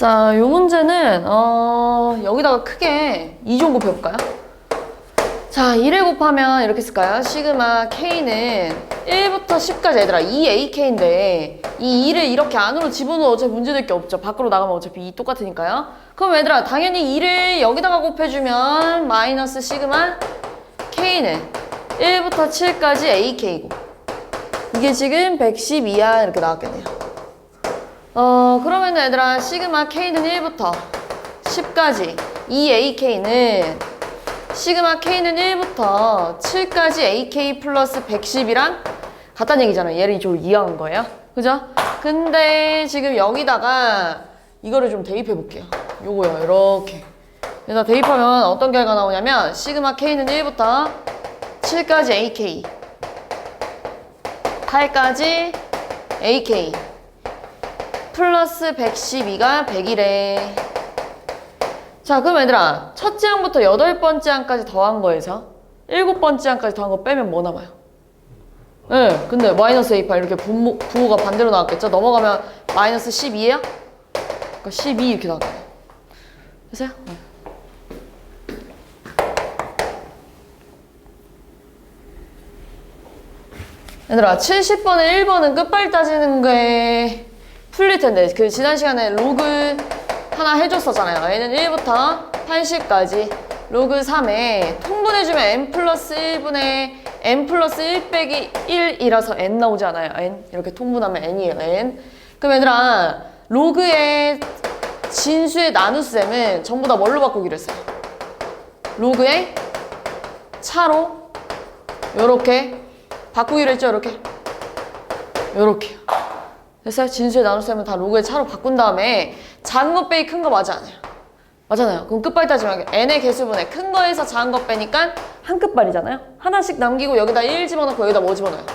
자, 요 문제는 여기다가 크게 2종 곱해볼까요? 자, 2를 곱하면 이렇게 쓸까요? 시그마 K는 1부터 10까지 얘들아 2AK인데 이 2를 이렇게 안으로 집어넣어 어차피 문제될 게 없죠. 밖으로 나가면 어차피 2 똑같으니까요. 그럼 얘들아 당연히 2를 여기다가 곱해주면 마이너스 시그마 K는 1부터 7까지 AK고 이게 지금 112야 이렇게 나왔겠네요. 그러면 얘들아 시그마 K는 1부터 10까지 2AK는 시그마 K는 1부터 7까지 AK 플러스 110이랑 같다는 얘기잖아요. 얘를 좀 이해한 거예요. 그죠? 근데 지금 여기다가 이거를 좀 대입해 볼게요. 요거요. 이렇게. 여기다 대입하면 어떤 결과 나오냐면 시그마 K는 1부터 7까지 AK 8까지 AK 플러스 112가 100이래. 자, 그럼 얘들아 첫째 항부터 8번째 항까지 더한 거에서 7번째 항까지 더한 거 빼면 뭐 남아요? 네, 근데 마이너스 A8 이렇게 부호가 반대로 나왔겠죠? 넘어가면 마이너스 12예요? 그러니까 12 이렇게 나왔겠네. 됐어요? 네. 얘들아 70번에 1번은 끝발 따지는 게 풀릴 텐데 그 지난 시간에 로그 하나 해줬었잖아요. 얘는 1부터 80까지 로그 3에 통분해주면 n 플러스 1분의 n 플러스 1 빼기 1이라서 n 나오지 않아요. n 이렇게 통분하면 n이에요. n. 그럼 얘들아 로그의 진수의 나눗셈은 전부 다 뭘로 바꾸기로 했어요? 로그의 차로 요렇게 바꾸기로 했죠. 요렇게 요렇게요. 됐어요? 진수의 나눗셈은 다 로그의 차로 바꾼 다음에 작은 거 빼기 큰 거 맞아 않아요? 맞잖아요. 그럼 끝발 따지면 n의 개수분의 큰 거에서 작은 거 빼니까 한 끝발이잖아요. 하나씩 남기고 여기다 1 집어넣고 여기다 뭐 집어넣어요?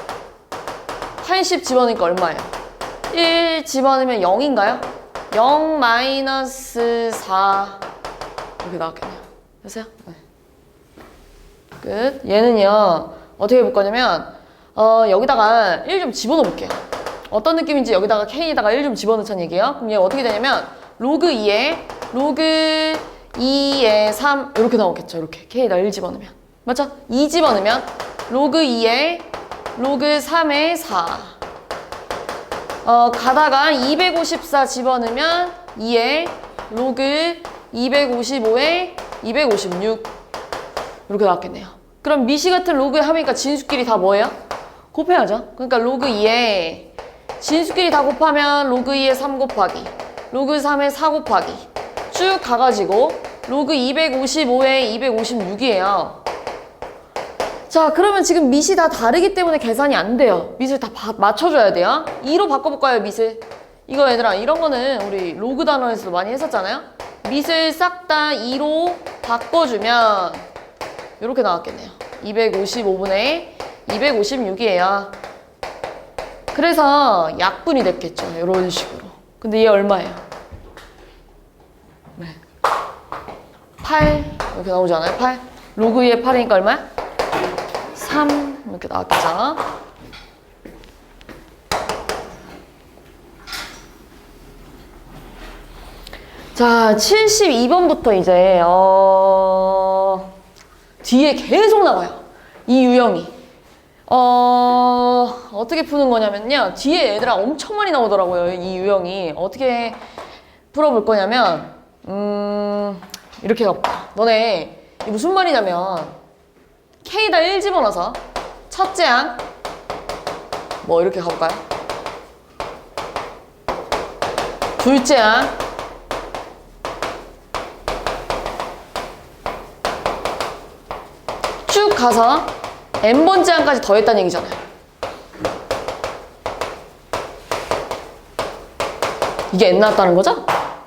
80 집어넣으니까 얼마예요? 1 집어넣으면 0인가요? 0 마이너스 4 이렇게 나왔겠네요. 됐어요? 네. 끝. 얘는요 어떻게 볼 거냐면 여기다가 1 좀 집어넣어 볼게요. 어떤 느낌인지 여기다가 K에다가 1 좀 집어넣자는 얘기예요. 그럼 얘가 어떻게 되냐면 로그 2에 로그 2에 3 이렇게 나오겠죠. 이렇게 K에다 1 집어넣으면 맞죠? 2 집어넣으면 로그 2에 로그 3에 4 가다가 254 집어넣으면 2에 로그 255에 256 이렇게 나왔겠네요. 그럼 미시 같은 로그의 합이니까 진수끼리 다 뭐예요? 곱해야죠. 그러니까 로그 2에 진수끼리 다 곱하면 로그 2에 3 곱하기 로그 3에 4 곱하기 쭉 가가지고 로그 255에 256이에요. 자, 그러면 지금 밑이 다 다르기 때문에 계산이 안 돼요. 밑을 다 맞춰줘야 돼요. 2로 바꿔볼까요, 밑을? 이거 얘들아, 이런 거는 우리 로그 단원에서도 많이 했었잖아요. 밑을 싹 다 2로 바꿔주면 이렇게 나왔겠네요. 255분의 256이에요. 그래서 약분이 됐겠죠. 이런 식으로. 근데 얘 얼마예요? 네. 8 이렇게 나오지 않아요? 8 로그 2에 8이니까 얼마야? 3 이렇게 나왔겠죠. 자, 72번부터 이제 뒤에 계속 나와요. 이 유형이. 어떻게 푸는 거냐면요. 뒤에 얘들아 엄청 많이 나오더라고요. 이 유형이. 어떻게 풀어볼 거냐면 이렇게 가볼까. 너네 이게 무슨 말이냐면 K에다 1 집어넣어서 첫째 항 뭐 이렇게 가볼까요? 둘째 항 쭉 가서 n번째 항까지 더했다는 얘기잖아요. 이게 n 나왔다는 거죠?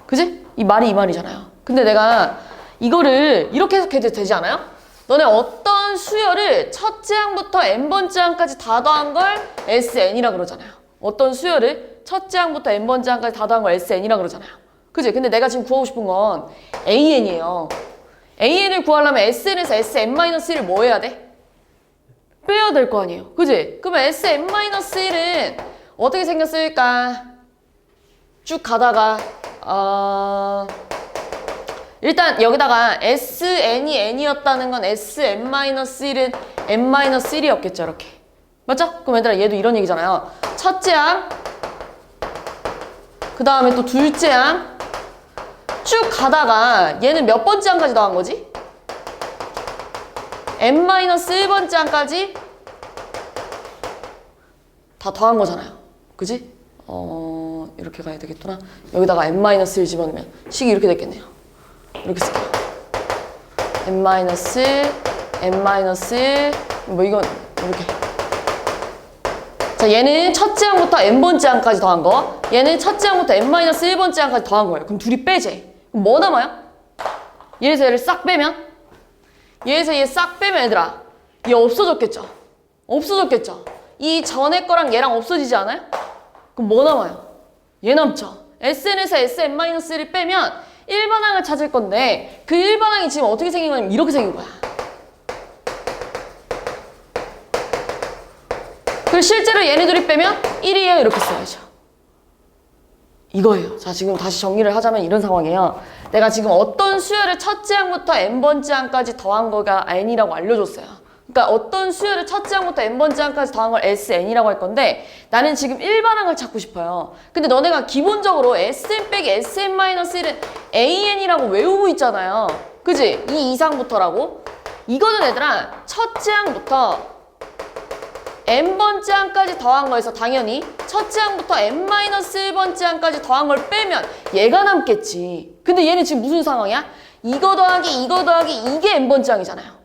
그지? 이 말이 이 말이잖아요. 근데 내가 이거를 이렇게 해석해도 되지 않아요? 너네 어떤 수열을 첫째 항부터 n번째 항까지 다 더한 걸 SN이라 그러잖아요. 어떤 수열을 첫째 항부터 n번째 항까지 다 더한 걸 SN이라 그러잖아요. 그지? 근데 내가 지금 구하고 싶은 건 AN이에요. AN을 구하려면 SN에서 SN-1을 뭐 해야 돼? 빼야 될 거 아니에요. 그지? 그러면 SN-1은 어떻게 생겼을까? 쭉 가다가 일단 여기다가 SN이 n이었다는 건 Sn-1은 n-1이었겠죠, 이렇게. 맞죠? 그럼 얘들아, 얘도 이런 얘기잖아요. 첫째 항, 그 다음에 또 둘째 항, 쭉 가다가 얘는 몇 번째 항까지 더한 거지? n-1번째 항까지 다 더한 거잖아요. 그지? 이렇게 가야 되겠구나. 여기다가 n-1을 집어넣으면 식이 이렇게 됐겠네요. 이렇게 쓸게요. n-1, 뭐 이건 이렇게. 자, 얘는 첫째 항부터 n번째 항까지 더한 거, 얘는 첫째 항부터 n-1번째 항까지 더한 거예요. 그럼 둘이 빼지. 그럼 뭐 남아요? 얘에서 얘를 싹 빼면? 얘에서 얘 싹 빼면 얘들아, 얘 없어졌겠죠? 없어졌겠죠? 이 전에 거랑 얘랑 없어지지 않아요? 그럼 뭐 남아요? 얘 남죠? SN에서 Sn-1를 빼면 1반항을 찾을 건데 그 1반항이 지금 어떻게 생긴 거냐면 이렇게 생긴 거야. 그리고 실제로 얘네 둘이 빼면 1이에요. 이렇게 써야죠. 이거예요. 자, 지금 다시 정리를 하자면 이런 상황이에요. 내가 지금 어떤 수열을 첫째 항부터 n번째 항까지 더한 거가 n이라고 알려줬어요. 그러니까 어떤 수열을 첫째 항부터 n번째 항까지 더한 걸 SN이라고 할 건데 나는 지금 1반항을 찾고 싶어요. 근데 너네가 기본적으로 SN 빼기 SN-1은 AN이라고 외우고 있잖아요. 그지? 이 이상부터라고. 이거는 얘들아 첫째 항부터 n번째 항까지 더한 거에서 당연히 첫째 항부터 n-1번째 항까지 더한 걸 빼면 얘가 남겠지. 근데 얘는 지금 무슨 상황이야? 이거 더하기 이게 n번째 항이잖아요.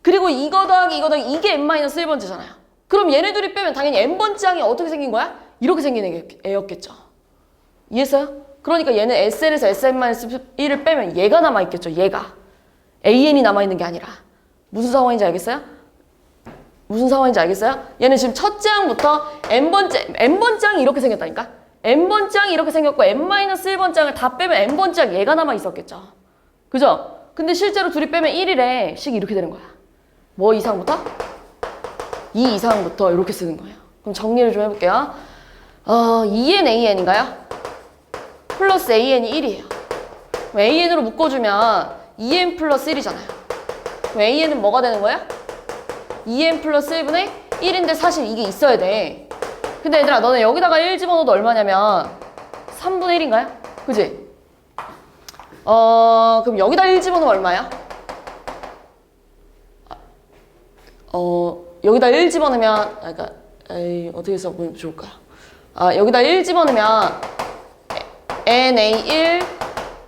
그리고 이거 더하기 이게 n-1번째잖아요. 그럼 얘네 둘이 빼면 당연히 n번째 항이 어떻게 생긴 거야? 이렇게 생긴 애였겠죠. 이해했어요? 그러니까 얘는 SN에서 Sn-1을 빼면 얘가 남아있겠죠. 얘가. AN이 남아있는 게 아니라. 무슨 상황인지 알겠어요? 무슨 상황인지 알겠어요? 얘는 지금 첫째 항부터 n번째 항이 이렇게 생겼다니까? n번째 항이 이렇게 생겼고 n-1번째 항을 다 빼면 n번째 항 얘가 남아있었겠죠. 그죠? 근데 실제로 둘이 빼면 1이래. 식이 이렇게 되는 거야. 뭐 이상부터? 2 이상부터 이렇게 쓰는 거예요. 그럼 정리를 좀 해볼게요. 2n an인가요? 플러스 an이 1이에요. 그럼 an으로 묶어주면 2n 플러스 1이잖아요. 그럼 an은 뭐가 되는 거야? 2n 플러스 1분의 1인데 사실 이게 있어야 돼. 근데 얘들아 너네 여기다가 1 집어넣어도 얼마냐면 3분의 1인가요? 그지? 그럼 여기다 1 집어넣으면 얼마야? 여기다 1 집어넣으면 그러니까 어떻게 써보면 좋을까요? 여기다 1 집어넣으면 NA1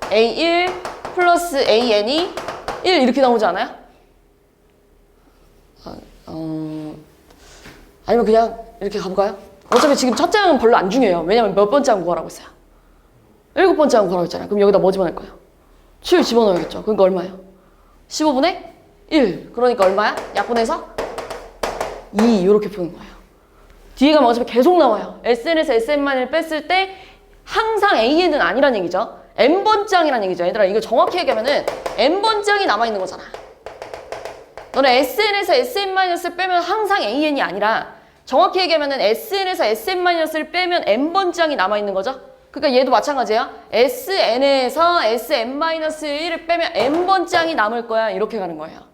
A1 플러스 AN이 1 이렇게 나오지 않아요? 아니면 그냥 이렇게 가볼까요? 어차피 지금 첫째 항은 별로 안 중요해요. 왜냐면 몇 번째 항 구하라고 했어요? 7번째 항 구하라고 했잖아요. 그럼 여기다 뭐 집어넣을 거예요? 7 집어넣어야겠죠. 그러니까 얼마예요? 15분의 1. 그러니까 얼마야? 약분해서 2 이렇게 푸는 거예요. 뒤에 가면 어차피 계속 나와요. SN에서 SN-을 뺐을 때 항상 AN은 아니란 얘기죠. n번째 항이란 얘기죠. 얘들아 이거 정확히 얘기하면은 n번째 항이 남아있는 거잖아. 너네 SN에서 SN-을 빼면 항상 AN이 아니라 정확히 얘기하면은 SN에서 SN-을 빼면 n번째 항이 남아있는 거죠. 그러니까 얘도 마찬가지예요. SN에서 SN-1을 빼면 n번째 항이 남을 거야. 이렇게 가는 거예요.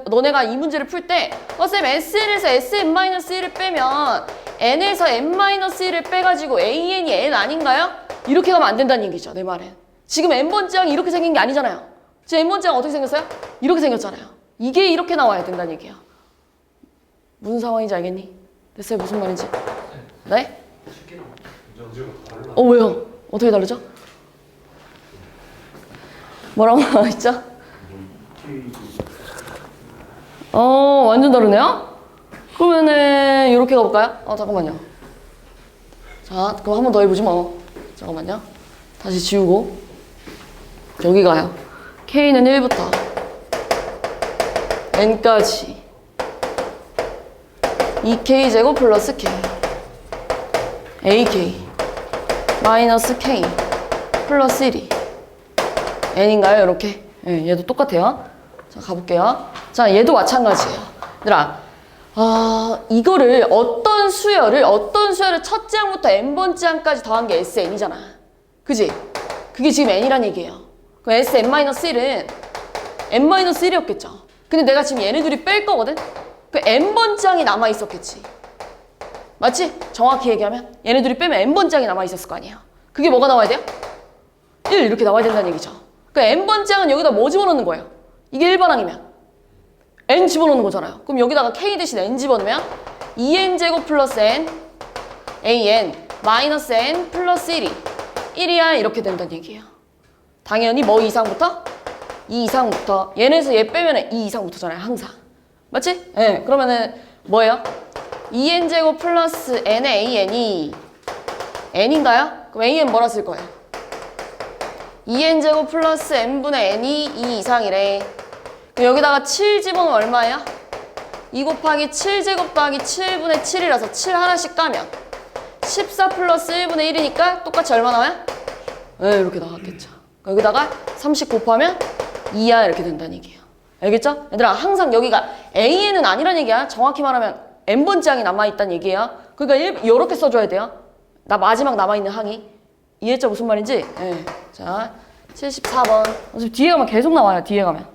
너네가 이 문제를 풀 때 쌤 SN에서 SN-1을 빼면 n에서 n-1을 빼가지고 AN이 n 아닌가요? 이렇게 가면 안 된다는 얘기죠. 내 말은. 지금 n번째 항이 이렇게 생긴 게 아니잖아요. 지금 n번째 항 어떻게 생겼어요? 이렇게 생겼잖아요. 이게 이렇게 나와야 된다는 얘기야. 무슨 상황인지 알겠니? 됐어요? 무슨 말인지? 네? 왜요? 어떻게 다르죠? 뭐라고 나와있죠? 완전 다르네요? 그러면은 이렇게 가볼까요? 잠깐만요. 자, 그럼 한 번 더 해보지 뭐. 잠깐만요. 다시 지우고 여기 가요. K는 1부터 N까지 2K제곱 플러스 K AK 마이너스 K 플러스 1이 N인가요? 이렇게. 네, 얘도 똑같아요. 자, 가볼게요. 자, 얘도 마찬가지예요. 얘들아, 이거를 어떤 수열을 첫째 항부터 n번째 항까지 더한 게 SN이잖아. 그지? 그게 지금 n이란 얘기예요. 그럼 Sn-1은 n-1이었겠죠. 근데 내가 지금 얘네 둘이 뺄 거거든? 그 n번 짝이 남아있었겠지. 맞지? 정확히 얘기하면 얘네 둘이 빼면 n번 짝이 남아있었을 거 아니에요. 그게 뭐가 나와야 돼요? 1 이렇게 나와야 된다는 얘기죠. 그러니까 n번 짝은 여기다 뭐 집어넣는 거예요? 이게 1반항이면 n 집어넣는 거잖아요. 그럼 여기다가 k 대신 n 집어넣으면 2n제곱 플러스 n an 마이너스 n 플러스 1이 1이야 이렇게 된다는 얘기예요. 당연히 뭐 이상부터? 2 이상부터. 얘네에서 얘 빼면 2 이상부터잖아요. 항상. 맞지? 네. 그러면은 뭐예요? 2n제곱 플러스 n의 an이 n인가요? 그럼 an 뭐라 쓸 거예요? 2n제곱 플러스 n분의 n이 2 이상이래. 그럼 여기다가 7 집어넣으면 얼마예요? 2 곱하기 7제곱 더하기 7분의 7이라서 7 하나씩 까면 14 플러스 1분의 1이니까 똑같이 얼마 나와요? 네, 이렇게 나왔겠죠. 여기다가 30 곱하면 2야 이렇게 된다는 얘기예요. 알겠죠? 얘들아 항상 여기가 an은 아니란 얘기야. 정확히 말하면 n번 짝이 남아있다는 얘기예요. 그러니까 이렇게 써줘야 돼요. 나 마지막 남아있는 항이. 이해했죠? 무슨 말인지? 네. 자 74번. 어차피 뒤에 가면 계속 나와요. 뒤에 가면.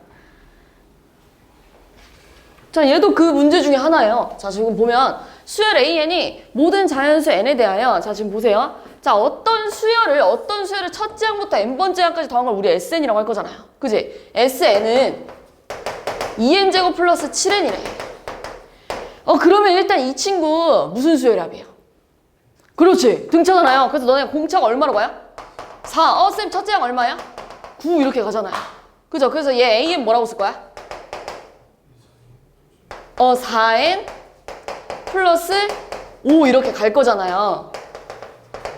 자 얘도 그 문제 중에 하나예요. 자 지금 보면 수열 an이 모든 자연수 n에 대하여 자 지금 보세요. 자 어떤 수열을 첫째 항부터 n번째 항까지 더한 걸 우리 sn이라고 할 거잖아요. 그지? sn은 2n제곱 플러스 7n이래. 그러면 일단 이 친구 무슨 수열의 합이에요? 그렇지. 등차잖아요. 그래서 너네 공차가 얼마로 가요? 4. 쌤 첫째 항 얼마야? 9 이렇게 가잖아요. 그죠? 그래서 얘 an 뭐라고 쓸 거야? 4n 플러스 5 이렇게 갈 거잖아요.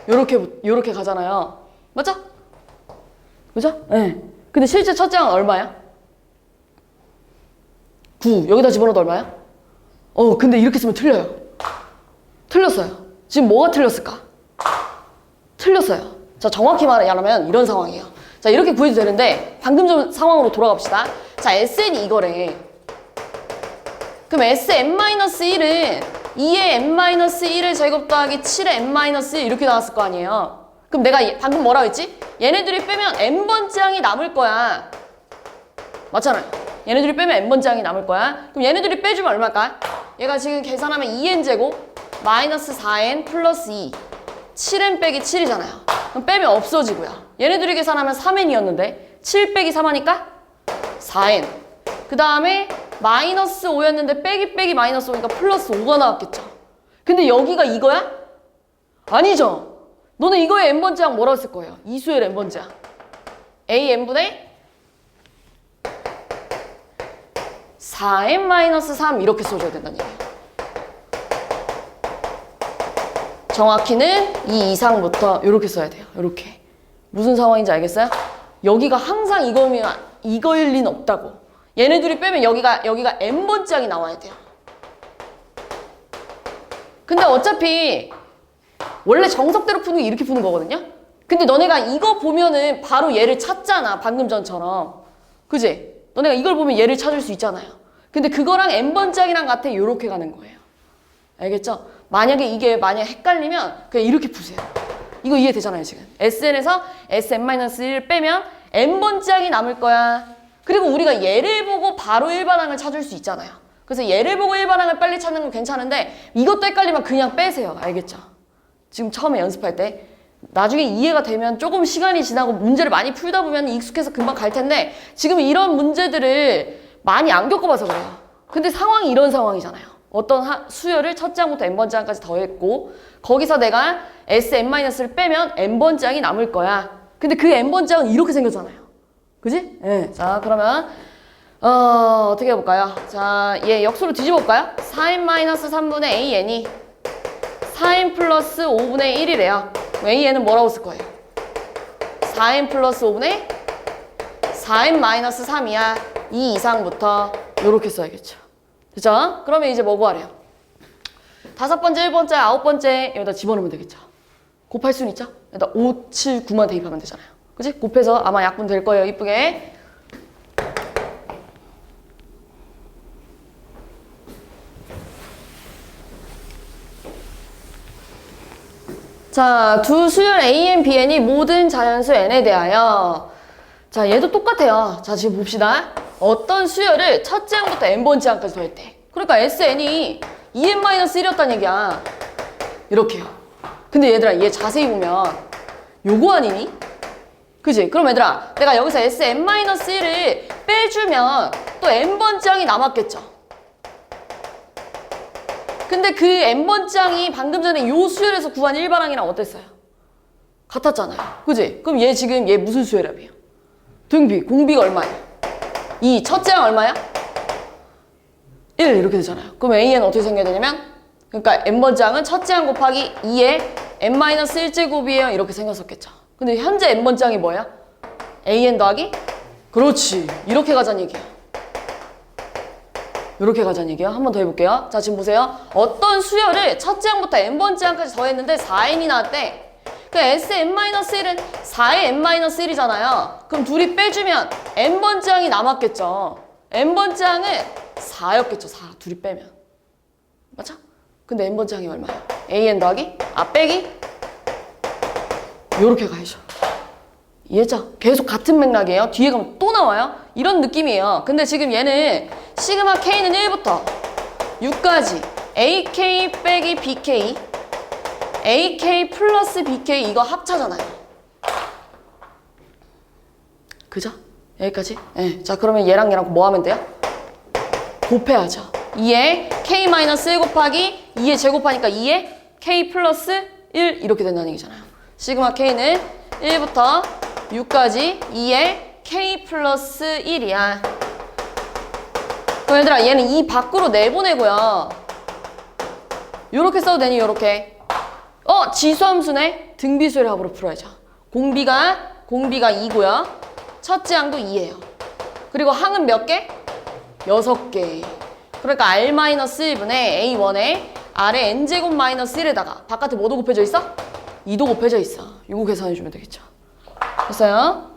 요렇게 가잖아요. 맞죠? 그죠? 네. 근데 실제 첫째 항은 얼마야? 9. 여기다 집어넣어도 얼마야? 근데 이렇게 쓰면 틀려요. 틀렸어요. 지금 뭐가 틀렸을까? 틀렸어요. 자, 정확히 말하면 이런 상황이에요. 자, 이렇게 구해도 되는데 방금 전 상황으로 돌아갑시다. 자, SN이 이거래. 그럼 Sn-1은 2의 n-1을 제곱 더하기 7의 n-1 이렇게 나왔을 거 아니에요. 그럼 내가 방금 뭐라고 했지? 얘네들이 빼면 n번째 항이 남을 거야. 맞잖아요. 얘네들이 빼면 n번째 항이 남을 거야. 그럼 얘네들이 빼주면 얼마일까? 얘가 지금 계산하면 2n제곱 마이너스 4n 플러스 2 7n 빼기 7이잖아요. 그럼 빼면 없어지고요. 얘네들이 계산하면 3n이었는데 7 빼기 3 하니까 4n. 그 다음에 마이너스 5였는데 빼기 마이너스 5니까 플러스 5가 나왔겠죠. 근데 여기가 이거야? 아니죠. 너는 이거의 n번째 항 뭐라고 쓸 거예요? 이수열 n번째 항. an분의 4n-3 이렇게 써줘야 된다는 얘기예요. 정확히는 2 이상부터 이렇게 써야 돼요. 이렇게. 무슨 상황인지 알겠어요? 여기가 항상 이거면 이거일 리는 없다고. 얘네들이 빼면 여기가 n번째 항이 나와야 돼요. 근데 어차피 원래 정석대로 푸는 게 이렇게 푸는 거거든요? 근데 너네가 이거 보면은 바로 얘를 찾잖아. 방금 전처럼. 그지? 너네가 이걸 보면 얘를 찾을 수 있잖아요. 근데 그거랑 n번째 항이랑 같아. 요렇게 가는 거예요. 알겠죠? 만약에 이게 헷갈리면 그냥 이렇게 푸세요. 이거 이해되잖아요, 지금. SN에서 Sn-1을 빼면 n번째 항이 남을 거야. 그리고 우리가 얘를 보고 바로 일반항을 찾을 수 있잖아요. 그래서 얘를 보고 일반항을 빨리 찾는 건 괜찮은데 이것도 헷갈리면 그냥 빼세요. 알겠죠? 지금 처음에 연습할 때 나중에 이해가 되면 조금 시간이 지나고 문제를 많이 풀다 보면 익숙해서 금방 갈 텐데 지금 이런 문제들을 많이 안 겪어봐서 그래요. 근데 상황이 이런 상황이잖아요. 어떤 수열을 첫째 항부터 n번째 항까지 더했고 거기서 내가 Sn-를 빼면 n번째 항이 남을 거야. 근데 그 n번째 항은 이렇게 생겼잖아요. 그지? 네. 자, 그러면 어떻게 해볼까요? 자, 얘 역수로 뒤집어 볼까요? 4n-3분의 an이 4n 플러스 5분의 1이래요. an은 뭐라고 쓸 거예요? 4n 플러스 5분의 4n-3이야. 2 이상부터 요렇게 써야겠죠. 그죠? 그러면 이제 뭐 구하래요? 5번째, 1번째, 9번째 여기다 집어넣으면 되겠죠. 곱할 수는 있죠? 여기다 5, 7, 9만 대입하면 되잖아요. 그치? 곱해서 아마 약분 될 거예요. 이쁘게. 자, 두 수열 AN, BN이 모든 자연수 N에 대하여. 자, 얘도 똑같아요. 자, 지금 봅시다. 어떤 수열을 첫째 항부터 N번째 항까지 더했대. 그러니까 SN이 2N-1이었단 얘기야. 이렇게요. 근데 얘들아, 얘 자세히 보면 요거 아니니? 그지? 그럼 얘들아, 내가 여기서 Sn-1을 빼주면 또 N번째 항이 남았겠죠? 근데 그 N번째 항이 방금 전에 요 수열에서 구한 일반항이랑 어땠어요? 같았잖아요. 그지? 그럼 얘 지금 얘 무슨 수열합이에요? 등비, 공비가 얼마야? 2, 첫째 항 얼마야? 1 이렇게 되잖아요. 그럼 AN 어떻게 생겨야 되냐면, 그러니까 N번째 항은 첫째 항 곱하기 2의 N-1제곱이에요. 이렇게 생겼었겠죠. 근데 현재 N번째 항이 뭐야? AN 더하기? 그렇지. 이렇게 가자는 얘기야. 이렇게 가자는 얘기야. 한 번 더 해볼게요. 자, 지금 보세요. 어떤 수열을 첫째 항부터 N번째 항까지 더했는데 4N이 나왔대. 그 Sn-1은 4의 N-1이잖아요. 그럼 둘이 빼주면 N번째 항이 남았겠죠. N번째 항은 4였겠죠. 4. 둘이 빼면. 맞죠? 근데 N번째 항이 얼마야? AN 더하기? 빼기? 요렇게 가야죠. 이해죠? 계속 같은 맥락이에요. 뒤에 가면 또 나와요. 이런 느낌이에요. 근데 지금 얘는 시그마 K는 1부터 6까지 AK 빼기 BK AK 플러스 BK 이거 합차잖아요. 그죠? 여기까지? 네. 자, 그러면 얘랑 얘랑 뭐 하면 돼요? 곱해야죠. 2에 K-1 곱하기 2에 제곱하니까 2에 K 플러스 1 이렇게 된다는 얘기잖아요. 시그마 K는 1부터 6까지 2에 K 플러스 1이야. 그럼 얘들아, 얘는 이 밖으로 내보내고요. 요렇게 써도 되니? 요렇게. 지수함수네? 등비수열 합으로 풀어야죠. 공비가 2고요. 첫째 항도 2예요. 그리고 항은 몇 개? 6개. 그러니까 R-1분의 A1에 R의 N제곱 마이너스 1에다가 바깥에 뭐도 곱해져 있어? 2도 곱해져 있어. 이거 계산해주면 되겠죠. 됐어요?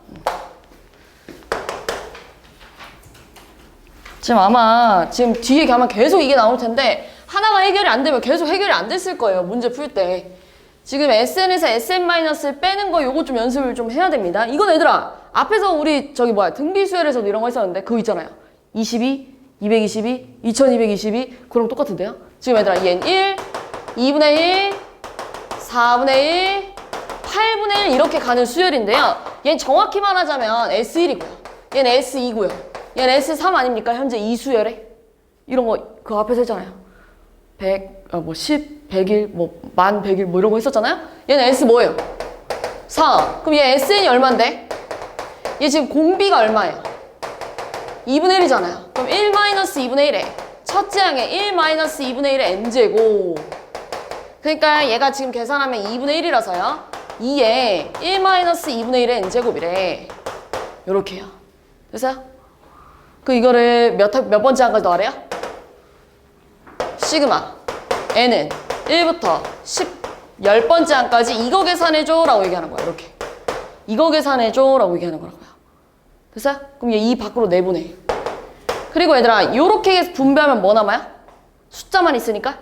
지금 아마 지금 뒤에 가면 계속 이게 나올 텐데 하나가 해결이 안 되면 계속 해결이 안 됐을 거예요. 문제 풀 때. 지금 SN에서 SN-을 빼는 거 요거 좀 연습을 좀 해야 됩니다. 이건 얘들아 앞에서 우리 등비수열에서도 이런 거 했었는데 그거 있잖아요. 22, 222, 2222 그럼 똑같은데요? 지금 얘들아 얘는 1, 2분의 1, 4분의 1, 8분의 1 이렇게 가는 수열인데요. 얘는 정확히 말하자면 S1이고요. 얘는 S2고요. 얘는 S3 아닙니까? 현재 이 수열에? 이런 거 그 앞에서 했잖아요. 100, 10, 100일, 1100일 이런 거 했었잖아요? 얘는 S 뭐예요? 4. 그럼 얘 SN이 얼만데? 얘 지금 공비가 얼마예요? 2분의 1이잖아요. 그럼 1-2분의 1에 첫째 항에 1-2분의 1의 n제곱. 그러니까 얘가 지금 계산하면 2분의 1이라서요. 2에 1-2분의 1의 n제곱이래. 요렇게요. 됐어요? 이거를 몇 번째 항까지 더하래요? 시그마 n은 1부터 10번째 항까지 이거 계산해줘 라고 얘기하는 거야. 이렇게 이거 계산해줘 라고 얘기하는 거라고요. 됐어요? 그럼 얘 이 밖으로 내보내. 그리고 얘들아 요렇게 분배하면 뭐 남아요? 숫자만 있으니까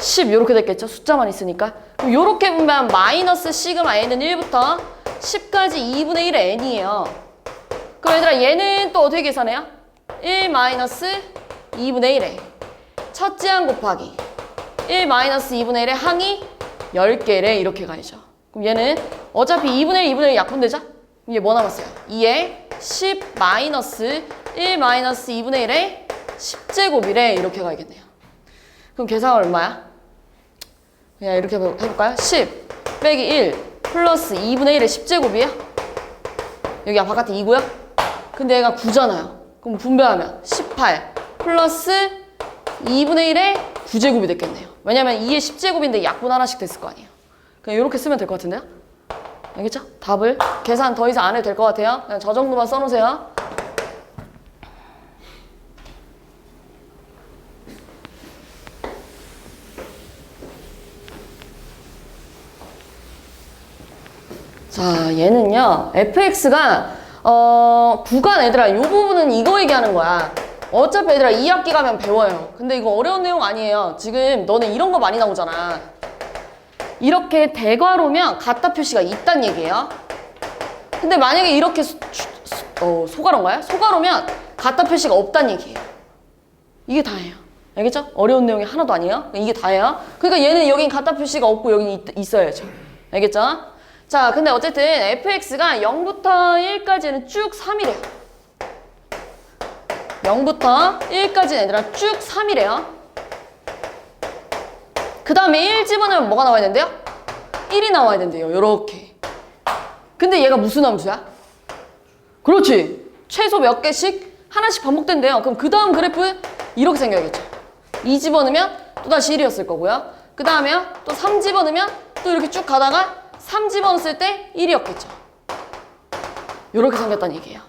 10 요렇게 됐겠죠? 숫자만 있으니까. 그럼 요렇게 분배하면 마이너스 시그마 n은 1부터 10까지 2분의 1의 n이에요. 그럼 얘들아 얘는 또 어떻게 계산해요? 1-2분의 1에 첫째 항 곱하기 1-2분의 1의 항이 10개래. 이렇게 가야죠. 그럼 얘는 어차피 2분의 1, 2분의 1 약분되죠? 그럼 얘 뭐 남았어요? 2에 10 마이너스 1-2분의 1의 10제곱이래. 이렇게 가야겠네요. 그럼 계산은 얼마야? 그냥 이렇게 해볼까요? 10 빼기 1 플러스 2분의 1의 10제곱이에요? 여기 바깥에 2고요? 근데 얘가 9잖아요. 그럼 분배하면 18 플러스 2분의 1의 9제곱이 됐겠네요. 왜냐면 2의 10제곱인데 약분 하나씩 됐을 거 아니에요. 그냥 이렇게 쓰면 될 것 같은데요? 알겠죠? 답을 계산 더 이상 안 해도 될 것 같아요. 그냥 저 정도만 써놓으세요. 자, 얘는요. fx가 구간 얘들아 이 부분은 이거 얘기하는 거야. 어차피 얘들아 2학기 가면 배워요. 근데 이거 어려운 내용 아니에요. 지금 너네 이런 거 많이 나오잖아. 이렇게 대괄호면 같다 표시가 있단 얘기예요. 근데 만약에 이렇게 소괄호인가요? 소괄호면 같다 표시가 없단 얘기예요. 이게 다예요. 알겠죠? 어려운 내용이 하나도 아니에요. 이게 다예요. 그러니까 얘는 여긴 같다 표시가 없고 여긴 있어야죠. 알겠죠? 자, 근데 어쨌든 fx가 0부터 1까지는 쭉 3이래요. 0부터 1까지는 얘들아 쭉 3이래요. 그 다음에 1 집어넣으면 뭐가 나와야 된대요? 1이 나와야 된대요. 요렇게. 근데 얘가 무슨 함수야? 그렇지. 최소 몇 개씩 하나씩 반복된대요. 그럼 그 다음 그래프 이렇게 생겨야겠죠. 2 집어넣으면 또다시 1이었을 거고요. 그 다음에요. 또 3 집어넣으면 또 이렇게 쭉 가다가 3 집어넣었을 때 1이었겠죠. 요렇게 생겼다는 얘기예요.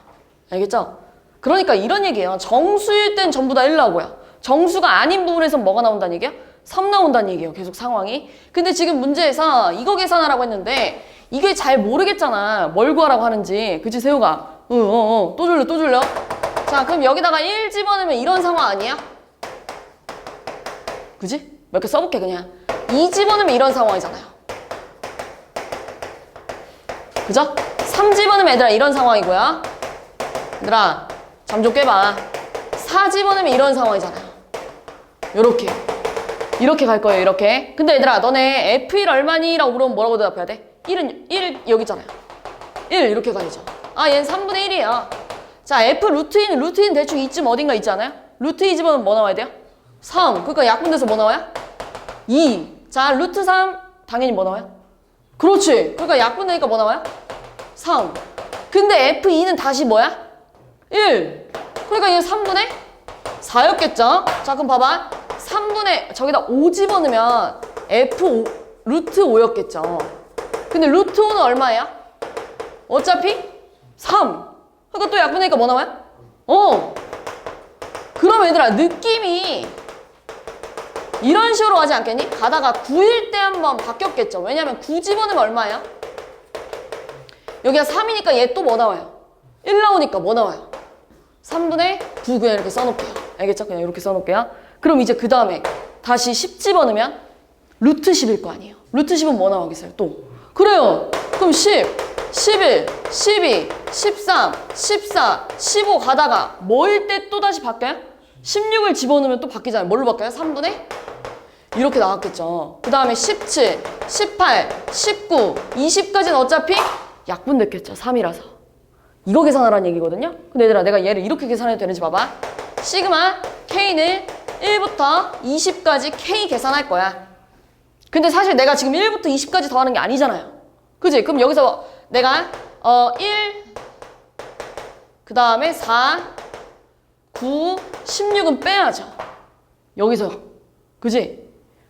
알겠죠? 그러니까 이런 얘기예요. 정수일 땐 전부 다 1 나오고요. 정수가 아닌 부분에선 뭐가 나온다는 얘기예요? 3 나온다는 얘기예요. 계속 상황이. 근데 지금 문제에서 이거 계산하라고 했는데 이게 잘 모르겠잖아. 뭘 구하라고 하는지. 그치 세우가? 또 줄려. 자, 그럼 여기다가 1 집어넣으면 이런 상황 아니야? 그지? 몇 개 써볼게 그냥. 2 집어넣으면 이런 상황이잖아요. 그죠? 3 집어넣으면 얘들아 이런 상황이고요. 얘들아 잠 좀 깨봐. 4 집어넣으면 이런 상황이잖아요. 요렇게. 이렇게 갈 거예요. 이렇게. 근데 얘들아 너네 F1 얼마니? 라고 물어보면 뭐라고 대답해야 돼? 1은 1 여기 있잖아요. 1 이렇게 가야죠. 아 얘는 3분의 1이에요. 자 F 루트 2는 대충 이쯤 어딘가 있지 않아요? 루트 2 집어넣으면 뭐 나와야 돼요? 3. 그러니까 약분돼서 뭐 나와요? 2. 자 루트 3 당연히 뭐 나와요? 그렇지. 그러니까 약분되니까 뭐 나와요? 3. 근데 F2는 다시 뭐야? 1. 그러니까 이게 3분의 4였겠죠? 자 그럼 봐봐. 3분의 저기다 5 집어넣으면 F5, 루트 5였겠죠. 근데 루트 5는 얼마예요? 어차피 3. 그러니까 또 약분되니까 뭐 나와요? 그럼 얘들아 느낌이 이런 식으로 가지 않겠니? 가다가 9일 때 한번 바뀌었겠죠. 왜냐면 9 집어넣으면 얼마예요? 여기가 3이니까 얘 또 뭐 나와요? 1 나오니까 뭐 나와요? 3분의 9 그냥 이렇게 써놓을게요. 알겠죠? 그냥 이렇게 써놓을게요. 그럼 이제 그 다음에 다시 10 집어넣으면 루트 10일 거 아니에요. 루트 10은 뭐 나오겠어요? 또. 그래요. 그럼 10, 11, 12, 13, 14, 15 가다가 뭐일 때 또 다시 바뀌어요? 16을 집어넣으면 또 바뀌잖아요. 뭘로 바뀌어요? 3분의? 이렇게 나왔겠죠. 그 다음에 17, 18, 19, 20까지는 어차피 약분됐겠죠. 3이라서. 이거 계산하라는 얘기거든요. 근데 얘들아 내가 얘를 이렇게 계산해도 되는지 봐봐. 시그마 K는 1부터 20까지 K 계산할 거야. 근데 사실 내가 지금 1부터 20까지 더하는 게 아니잖아요. 그지? 그럼 여기서 내가 1, 그 다음에 4, 9, 16은 빼야죠. 여기서. 그지?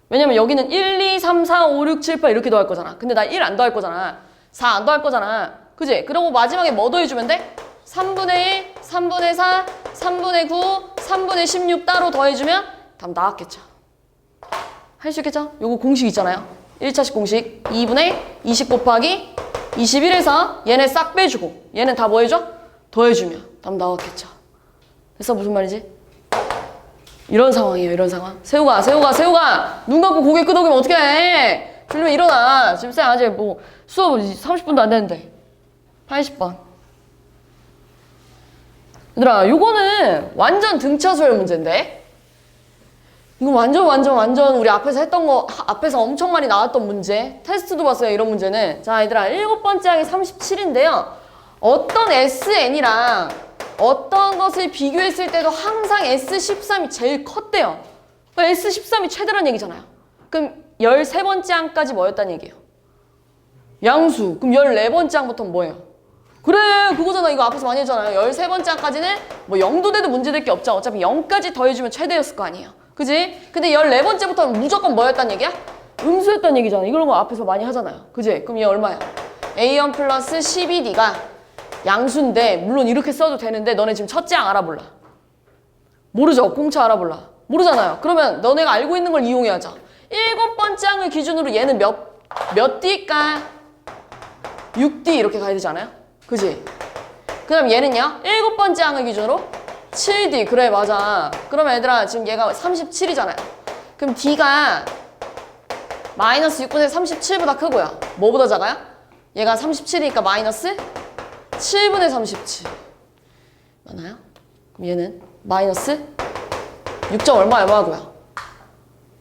왜냐면 여기는 1, 2, 3, 4, 5, 6, 7, 8 이렇게 더할 거잖아. 근데 나 1 안 더할 거잖아. 4 안 더할 거잖아. 그지? 그리고 마지막에 뭐 더해주면 돼? 3분의 1, 3분의 4, 3분의 9, 3분의 16 따로 더해주면 답 나왔겠죠. 할 수 있겠죠? 요거 공식 있잖아요. 1차식 공식 2분의 20 곱하기 21에서 얘네 싹 빼주고 얘는 다 뭐 해줘? 더해주면 답 나왔겠죠. 됐어? 무슨 말이지? 이런 상황이에요. 이런 상황. 세우가 눈 감고 고개 끄덕이면 어떡해. 졸리면 일어나. 지금 쌤 아직 뭐 수업 30분도 안 됐는데 80번. 얘들아 요거는 완전 등차수열 문제인데 이거 완전 우리 앞에서 했던 거 앞에서 엄청 많이 나왔던 문제. 테스트도 봤어요. 이런 문제는. 자 얘들아 7번째 항이 37인데요 어떤 SN이랑 어떤 것을 비교했을 때도 항상 S13이 제일 컸대요. S13이 최대란 얘기잖아요. 그럼 13번째 항까지 뭐였다는 얘기예요? 양수. 그럼 14번째 항부터는 뭐예요? 그래 그거잖아. 이거 앞에서 많이 했잖아요. 13번째 항까지는 뭐 0도 돼도 문제될 게 없죠. 어차피 0까지 더해주면 최대였을 거 아니에요. 그지? 근데 14번째부터는 무조건 뭐였다는 얘기야? 음수였다는 얘기잖아. 이런 거 앞에서 많이 하잖아요. 그지? 그럼 얘 얼마야? A1 플러스 12D가 양수인데 물론 이렇게 써도 되는데 너네 지금 첫째 항 알아볼라. 모르죠? 공차 알아볼라. 모르잖아요. 그러면 너네가 알고 있는 걸 이용해야죠. 7번째 항을 기준으로 얘는 몇 D일까? 6D 이렇게 가야 되지 않아요? 그지? 그 다음 얘는요? 7번째 항을 기준으로 7D. 그래 맞아. 그러면 얘들아 지금 얘가 37이잖아요. 그럼 D가 마이너스 6분의 37보다 크고요. 뭐보다 작아요? 얘가 37이니까 마이너스 7분의 37. 맞나요? 그럼 얘는 마이너스 6점 얼마고요?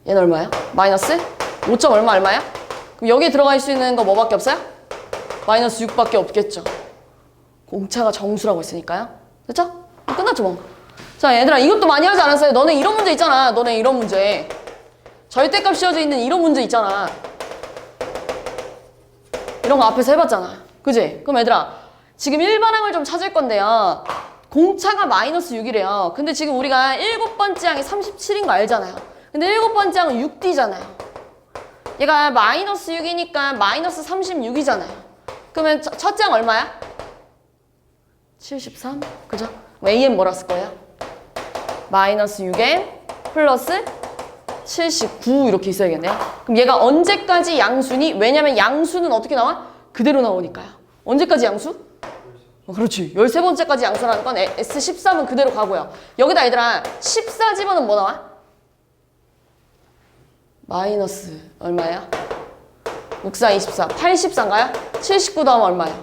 얘는 얼마야? 마이너스 5점 얼마야? 그럼 여기에 들어갈 수 있는 거 뭐밖에 없어요? 마이너스 6밖에 없겠죠. 공차가 정수라고 했으니까요. 됐죠? 끝났죠 뭐. 자 얘들아 이것도 많이 하지 않았어요? 너네 이런 문제 있잖아. 너네 이런 문제. 절대값 씌워져 있는 이런 문제 있잖아. 이런 거 앞에서 해봤잖아. 그지? 그럼 얘들아 지금 일반항을 좀 찾을 건데요. 공차가 마이너스 6이래요. 근데 지금 우리가 7번째 항이 37인 거 알잖아요. 근데 7번째 항은 6D잖아요. 얘가 마이너스 6이니까 마이너스 36이잖아요. 그러면 첫째 항 얼마야? 73? 그죠? AN 뭐라 쓸 거예요? 마이너스 6N 플러스 79 이렇게 있어야겠네요. 그럼 얘가 언제까지 양수니? 왜냐면 양수는 어떻게 나와? 그대로 나오니까요. 언제까지 양수? 그렇지. 13번째까지 양수라는 건 S13은 그대로 가고요. 여기다 얘들아 14 집어는 뭐 나와? 마이너스 얼마야? 64, 24, 84인가요? 79 다음 얼마야?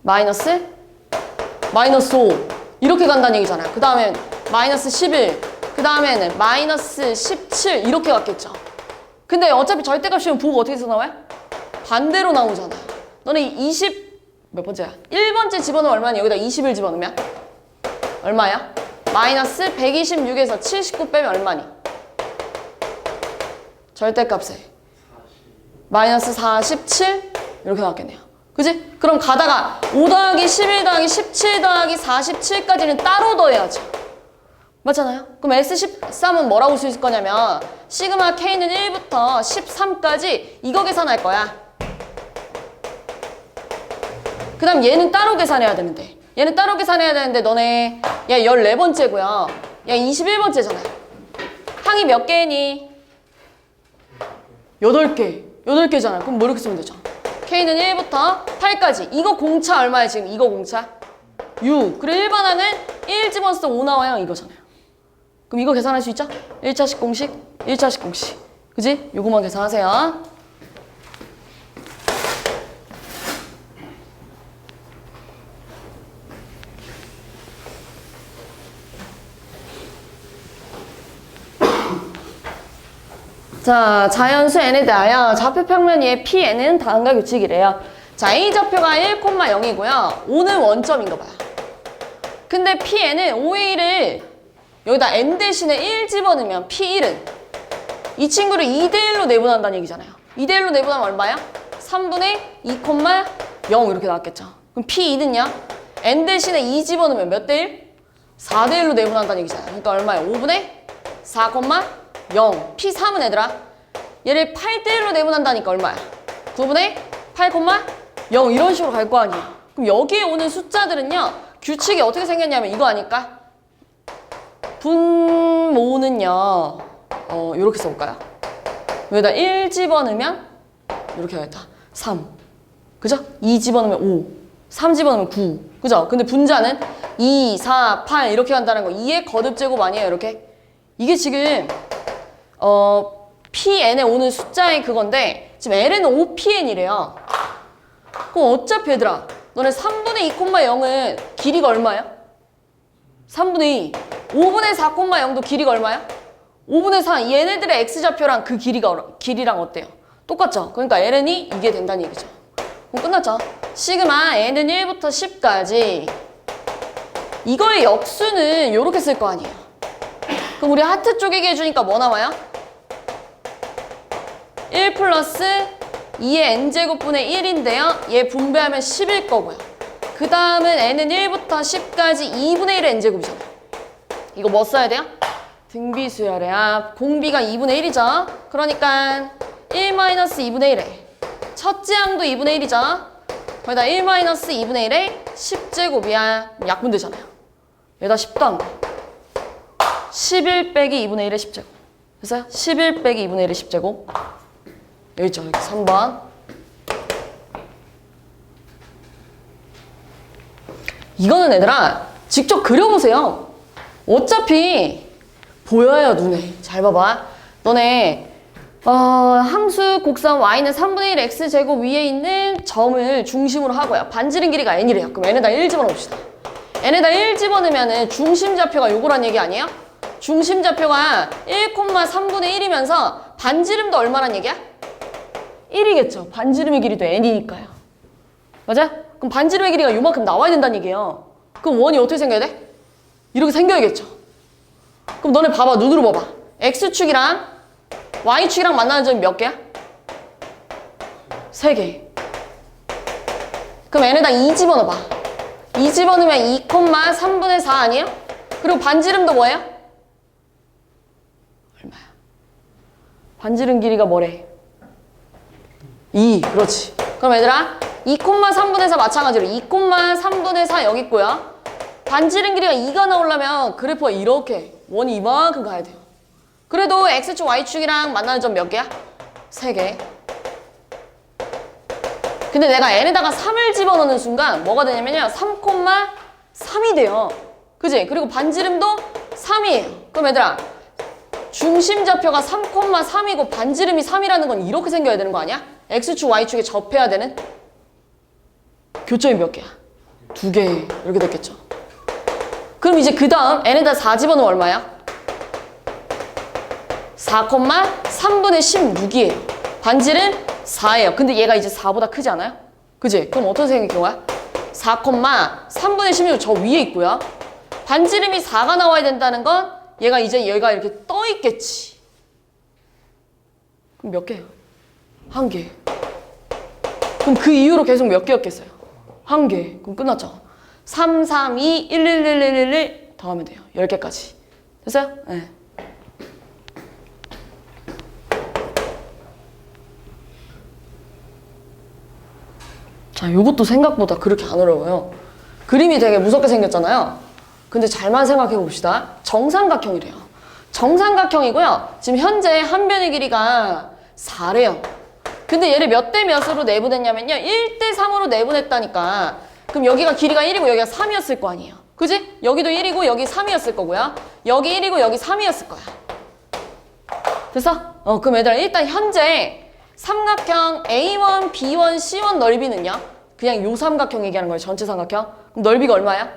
마이너스 5 이렇게 간다는 얘기잖아요. 그 다음엔 마이너스 11, 그 다음에는 마이너스 17 이렇게 갔겠죠. 근데 어차피 절대값이면 부호가 어떻게 해서 나와요? 반대로 나오잖아요. 너네 20 몇 번째야? 1번째 집어넣으면 얼마니? 여기다 21 집어넣으면 얼마야? 마이너스 126에서 79 빼면 얼마니? 절대값에 마이너스 47 이렇게 나왔겠네요. 그지? 그럼 가다가 5 더하기 11 더하기 17 더하기 47까지는 따로 더해야죠. 맞잖아요? 그럼 S13은 뭐라고 쓸 거냐면 시그마 K는 1부터 13까지 이거 계산할 거야. 그 다음 얘는 따로 계산해야 되는데 너네 얘 14번째고요. 얘 21번째잖아요. 항이 몇 개니? 8개잖아요. 그럼 뭐 이렇게 쓰면 되죠? K는 1부터 8까지. 이거 공차 얼마야 지금? 이거 공차? 6. 그리고 일반항은 1 집어넣어서 5 나와요. 이거잖아요. 그럼 이거 계산할 수 있죠? 1차식 공식, 1차식 공식. 그지? 요거만 계산하세요. 자, 자연수 n에 대하여 좌표 평면 위의 pn은 다음과 규칙이래요. 자, a좌표가 1,0이고요. 5는 원점인 거 봐요. 근데 pn은 5의 1을 여기다 n 대신에 1 집어넣으면 p1은 이 친구를 2대1로 내분한다는 얘기잖아요. 2대1로 내분하면 얼마야? 3분의 2,0 이렇게 나왔겠죠. 그럼 p2는요? n 대신에 2 집어넣으면 몇 대 1? 4대1로 내분한다는 얘기잖아요. 그러니까 얼마야? 5분의 4,0 P3은 얘들아 얘를 8대1로 내분한다니까 얼마야? 9분의 8,0 이런 식으로 갈 거 아니에요. 그럼 여기에 오는 숫자들은요 규칙이 어떻게 생겼냐면 이거 아닐까? 분모는요 이렇게 써볼까요? 여기다 1 집어넣으면 이렇게 하겠다. 3 그죠? 2 집어넣으면 5 3 집어넣으면 9 그죠? 근데 분자는 2, 4, 8 이렇게 간다는 거 2의 거듭제곱 아니에요 이렇게? 이게 지금 PN에 오는 숫자의 그건데 지금 L에는 5PN이래요. 그럼 어차피 얘들아 너네 3분의 2,0은 길이가 얼마야? 3분의 2 5분의 4,0도 길이가 얼마야? 5분의 4 얘네들의 X좌표랑 그 길이랑 어때요? 똑같죠? 그러니까 LN이 이게 된다는 얘기죠. 그럼 끝났죠? 시그마 N은 1부터 10까지 이거의 역수는 이렇게 쓸 거 아니에요. 그럼 우리 하트 쪼개기 해주니까 뭐 나와요? 1 플러스 2의 n제곱분의 1인데요. 얘 분배하면 10일 거고요. 그 다음은 n은 1부터 10까지 2분의 1의 n제곱이잖아요. 이거 뭐 써야 돼요? 등비수열의 공비가 2분의 1이죠. 그러니까 1-2분의 1에 첫째 항도 2분의 1이죠. 거기다 1-2분의 1에 10제곱이야. 약분되잖아요. 여기다 10도 안 돼. 11 빼기 2분의 1의 10제곱. 됐어요? 11 빼기 2분의 1의 10제곱. 여기 있죠. 여기 3번. 이거는 얘들아 직접 그려보세요. 어차피 보여요 눈에. 잘 봐봐. 너네 함수 곡선 y는 3분의 1 x제곱 위에 있는 점을 중심으로 하고요. 반지름 길이가 n이래요. 그럼 n에다 1 집어넣읍시다. n에다 1 집어넣으면 중심좌표가 요거란 얘기 아니에요? 중심좌표가 1,3분의 1이면서 반지름도 얼마란 얘기야? 1이겠죠. 반지름의 길이도 n이니까요. 맞아? 그럼 반지름의 길이가 요만큼 나와야 된다는 얘기예요. 그럼 원이 어떻게 생겨야 돼? 이렇게 생겨야겠죠. 그럼 너네 봐봐. 눈으로 봐봐. x축이랑 y축이랑 만나는 점이 몇 개야? 3개. 그럼 n에다 2 집어넣어봐. 2 집어넣으면 2,3분의 4 아니에요? 그리고 반지름도 뭐예요? 얼마야? 반지름 길이가 뭐래? 2. 그렇지. 그럼 얘들아 2,3분의 4 마찬가지로 2,3분의 4 여기 있고요. 반지름 길이가 2가 나오려면 그래프가 이렇게 원이 이만큼 가야 돼요. 그래도 x축, y축이랑 만나는 점 몇 개야? 3개. 근데 내가 n에다가 3을 집어넣는 순간 뭐가 되냐면요. 3,3이 돼요. 그지? 그리고 반지름도 3이에요. 그럼 얘들아 중심좌표가 3,3이고 반지름이 3이라는 건 이렇게 생겨야 되는 거 아니야? x축, y축에 접해야 되는 교점이 몇 개야? 2개. 이렇게 됐겠죠. 그럼 이제 그 다음 n에다 4 집어넣으면 얼마야? 4,3분의 16이에요. 반지름 4예요. 근데 얘가 이제 4보다 크지 않아요? 그지? 그럼 어떻게 생긴 거야? 4,3분의 16 저 위에 있고요. 반지름이 4가 나와야 된다는 건 얘가 이렇게 떠 있겠지. 그럼 몇 개예요? 1개. 그럼 그 이후로 계속 몇 개였겠어요? 1개. 그럼 끝났죠. 3, 3, 2, 1, 1, 1, 1, 1, 1 더하면 돼요. 10개까지. 됐어요? 네. 자, 요것도 생각보다 그렇게 안 어려워요. 그림이 되게 무섭게 생겼잖아요. 근데 잘만 생각해 봅시다. 정삼각형이래요. 정삼각형이고요. 지금 현재 한 변의 길이가 4래요. 근데 얘를 몇 대 몇으로 내분했냐면요. 1대 3으로 내분했다니까. 그럼 여기가 길이가 1이고 여기가 3이었을 거 아니에요. 그지? 여기도 1이고 여기 3이었을 거고요. 여기 1이고 여기 3이었을 거야. 됐어? 그럼 얘들아 일단 현재 삼각형 A1, B1, C1 넓이는요? 그냥 요 삼각형 얘기하는 거예요. 전체 삼각형. 그럼 넓이가 얼마야?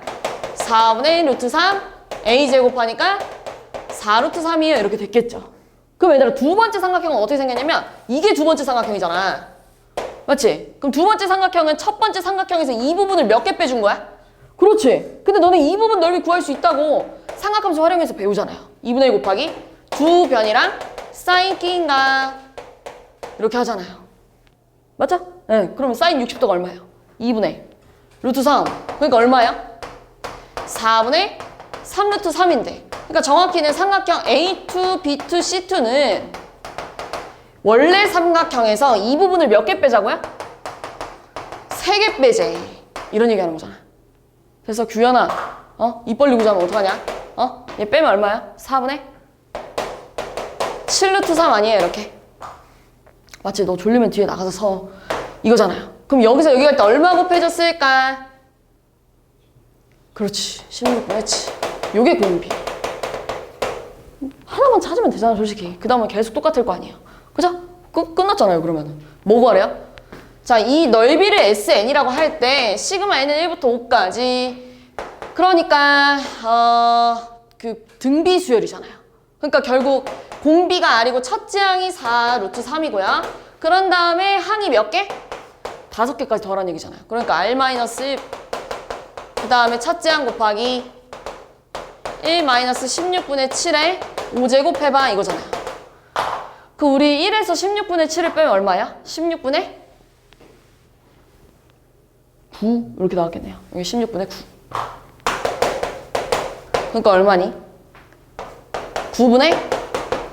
4분의 루트 3 A제곱 하니까 4 루트 3이에요. 이렇게 됐겠죠. 그럼 얘들아 두 번째 삼각형은 어떻게 생겼냐면 이게 두 번째 삼각형이잖아. 맞지? 그럼 두 번째 삼각형은 첫 번째 삼각형에서 이 부분을 몇 개 빼준 거야? 그렇지. 근데 너네 이 부분 넓이 구할 수 있다고 삼각함수 활용해서 배우잖아요. 2분의 1 곱하기 두 변이랑 사인 끼인 각 이렇게 하잖아요. 맞죠? 네. 그러면 사인 60도가 얼마예요? 2분의 루트 3. 그러니까 얼마야? 4분의 3 루트 3인데. 그러니까 정확히는 삼각형 A2, B2, C2는 원래 삼각형에서 이 부분을 몇 개 빼자고요? 3개 빼재. 이런 얘기 하는 거잖아. 그래서 규현아, 입 벌리고 자면 어떡하냐? 얘 빼면 얼마야? 4분의 7 루트 3 아니에요? 이렇게. 맞지? 너 졸리면 뒤에 나가서 서. 이거잖아요. 그럼 여기서 여기 갈 때 얼마 곱해졌을까? 그렇지. 16분의 7. 요게 공비. 하나만 찾으면 되잖아, 솔직히. 그 다음은 계속 똑같을 거 아니에요. 그죠? 끝났잖아요, 그러면은. 뭐 구하래요? 자, 이 넓이를 SN이라고 할 때, 시그마 N은 1부터 5까지. 그러니까, 그 등비 수열이잖아요. 그러니까 결국 공비가 R이고 첫째 항이 4 루트 3이고요. 그런 다음에 항이 몇 개? 5개까지 더하라는 얘기잖아요. 그러니까 R-1, 그 다음에 첫째 항 곱하기 1-16분의 7에 5제곱 해봐 이거잖아요. 그 우리 1에서 16분의 7을 빼면 얼마야? 16분의 9 이렇게 나왔겠네요. 여기 16분의 9. 그러니까 얼마니? 9분의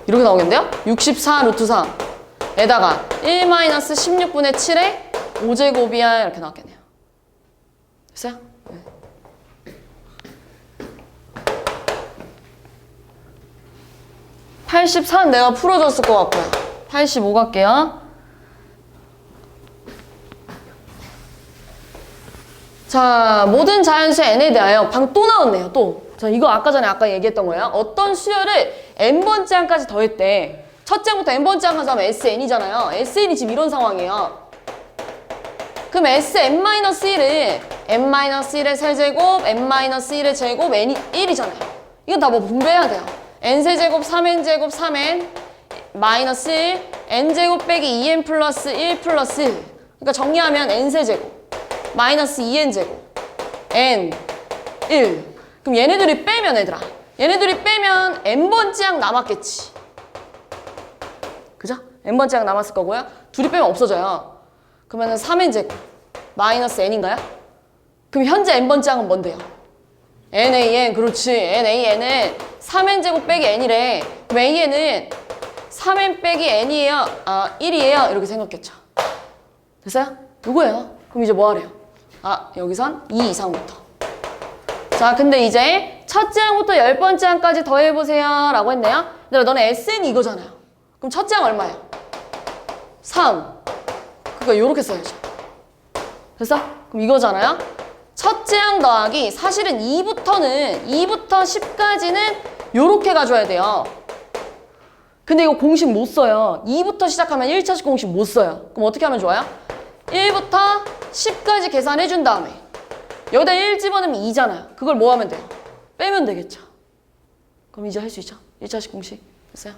이렇게 나오겠는데요? 64 루트 3 에다가 1-16분의 7에 5제곱이야 이렇게 나왔겠네요. 됐어요? 네. (84는) 내가 풀어줬을 것 같고요. 85 갈게요. 자, 모든 자연수의 n에 대하여 방금 또 나왔네요. 또. 자, 이거 아까 전에 얘기했던 거예요. 어떤 수열을 n번째 항까지 더했대. 첫째 항부터 n번째 항까지 하면 SN이잖아요. SN이 지금 이런 상황이에요. 그럼 Sn-1을 n-1의 세제곱, n-1의 제곱, n이 1이잖아요. 이건 다 뭐 분배해야 돼요. n세제곱, 3n제곱, 3n, 마이너스 1, n제곱 빼기 2n 플러스 1 플러스 1. 그러니까 정리하면 n세제곱, 마이너스 2n제곱, n, 1. 그럼 얘네들이 빼면 얘들아. 얘네들이 빼면 n번째 항 남았겠지. 그죠? n번째 항 남았을 거고요. 둘이 빼면 없어져요. 그러면은 3n제곱 마이너스 n인가요? 그럼 현재 n번째 항은 뭔데요? nan, 그렇지. nan은 3n제곱 빼기 n이래. 그럼 an은 3n 빼기 n이에요? 1이에요? 이렇게 생각했죠. 됐어요? 이거예요. 그럼 이제 뭐 하래요? 여기선 2 이상부터. 자, 근데 이제 첫째 항부터 10번째 항까지 더해보세요 라고 했네요. 근데 너네 SN이 이거잖아요. 그럼 첫째 항 얼마예요? 3. 그러니까 요렇게 써야죠. 됐어? 그럼 이거잖아요. 첫째 항 더하기 사실은 2부터 10까지는 요렇게 가져야 돼요. 근데 이거 공식 못 써요. 2부터 시작하면 1차식 공식 못 써요. 그럼 어떻게 하면 좋아요? 1부터 10까지 계산해준 다음에 여기다 1 집어넣으면 2잖아요. 그걸 뭐 하면 돼요? 빼면 되겠죠. 그럼 이제 할 수 있죠? 1차식 공식. 됐어요?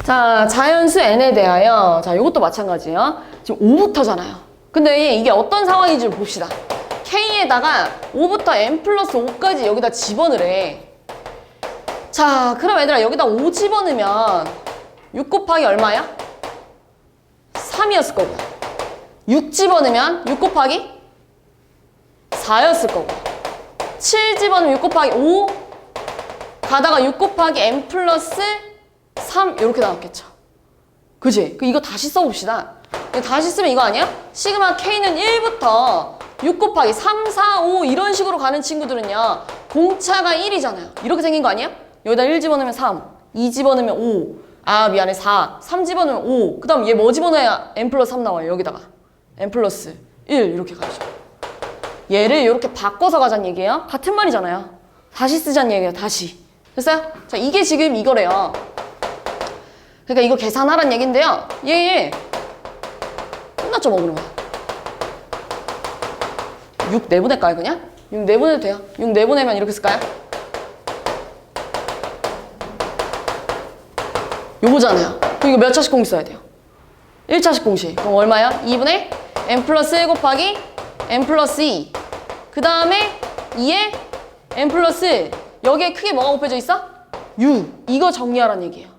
자, 자연수 n에 대하여 자, 이것도 마찬가지예요. 지금 5부터잖아요. 근데 이게 어떤 상황인지 봅시다. k에다가 5부터 n 플러스 5까지 여기다 집어넣으래. 자, 그럼 얘들아 여기다 5 집어넣으면 6 곱하기 얼마야? 3이었을 거고요. 6 집어넣으면 6 곱하기 4였을 거고 7 집어넣으면 6 곱하기 5 가다가 6 곱하기 n 플러스 3 이렇게 나왔겠죠. 그지? 이거 다시 써봅시다. 다시 쓰면 이거 아니야? 시그마 k는 1부터 6 곱하기 3, 4, 5 이런 식으로 가는 친구들은요. 공차가 1이잖아요. 이렇게 생긴 거 아니야? 여기다 1 집어넣으면 3, 2 집어넣으면 5, 미안해 4, 3 집어넣으면 5. 그 다음 얘 뭐 집어넣어야 n 플러스 3 나와요. 여기다가 n 플러스 1 이렇게 가죠. 얘를 이렇게 바꿔서 가자는 얘기예요. 같은 말이잖아요. 다시 쓰자는 얘기예요. 다시. 됐어요? 자, 이게 지금 이거래요. 그러니까 이거 계산하란 얘긴데요. 얘 끝났죠 뭐 그러면. 6 내보낼까요 그냥? 6 내보내도 돼요. 6 내보내면 이렇게 쓸까요? 요거잖아요. 그럼 이거 몇 차식 공식 써야 돼요? 1차식 공식. 그럼 얼마야? 2분의 n 플러스 1 곱하기 n 플러스 2. 그 다음에 2에 n 플러스 1. 여기에 크게 뭐가 곱해져 있어? 6. 이거 정리하란 얘기예요.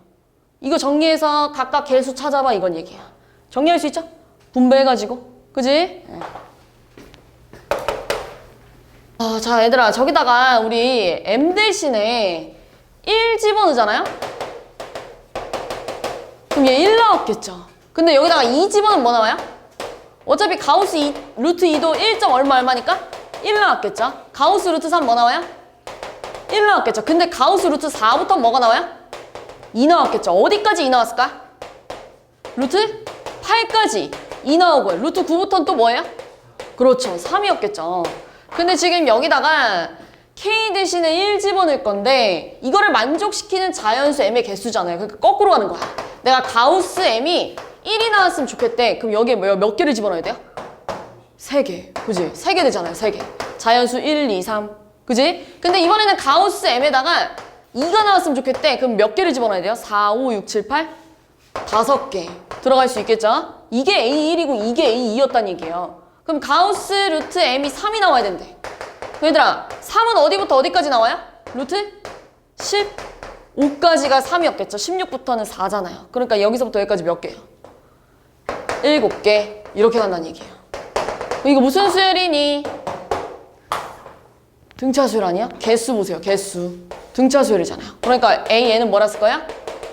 이거 정리해서 각각 개수 찾아봐 이건 얘기야. 정리할 수 있죠? 분배해가지고. 그지? 네. 자 얘들아 저기다가 우리 m 대신에 1 집어넣잖아요? 그럼 얘 1 나왔겠죠. 근데 여기다가 2 집어넣으면 뭐 나와요? 어차피 가우스 루트 2도 1. 얼마니까? 1 나왔겠죠. 가우스 루트 3 뭐 나와요? 1 나왔겠죠. 근데 가우스 루트 4부터 뭐가 나와요? 2 나왔겠죠. 어디까지 2 나왔을까? 루트 8까지 2 나오고요. 루트 9부터는 또 뭐예요? 그렇죠. 3이었겠죠. 근데 지금 여기다가 k 대신에 1 집어넣을 건데 이거를 만족시키는 자연수 m의 개수잖아요. 그러니까 거꾸로 가는 거야. 내가 가우스 m이 1이 나왔으면 좋겠대. 그럼 여기에 몇 개를 집어넣어야 돼요? 3개. 그지? 3개 되잖아요. 3개. 자연수 1, 2, 3. 그지? 근데 이번에는 가우스 m에다가 2가 나왔으면 좋겠대. 그럼 몇 개를 집어넣어야 돼요? 4, 5, 6, 7, 8? 5개. 들어갈 수 있겠죠? 이게 A1이고 이게 A2였다는 얘기예요. 그럼 가우스 루트 m이 3이 나와야 된대. 얘들아 3은 어디부터 어디까지 나와요? 루트 15까지가 3이었겠죠. 16부터는 4잖아요. 그러니까 여기서부터 여기까지 몇 개예요? 7개. 이렇게 간다는 얘기예요. 이거 무슨 수열이니? 등차수열 아니야? 개수 보세요. 개수. 등차수열이잖아요. 그러니까 AN은 뭐라 쓸 거야?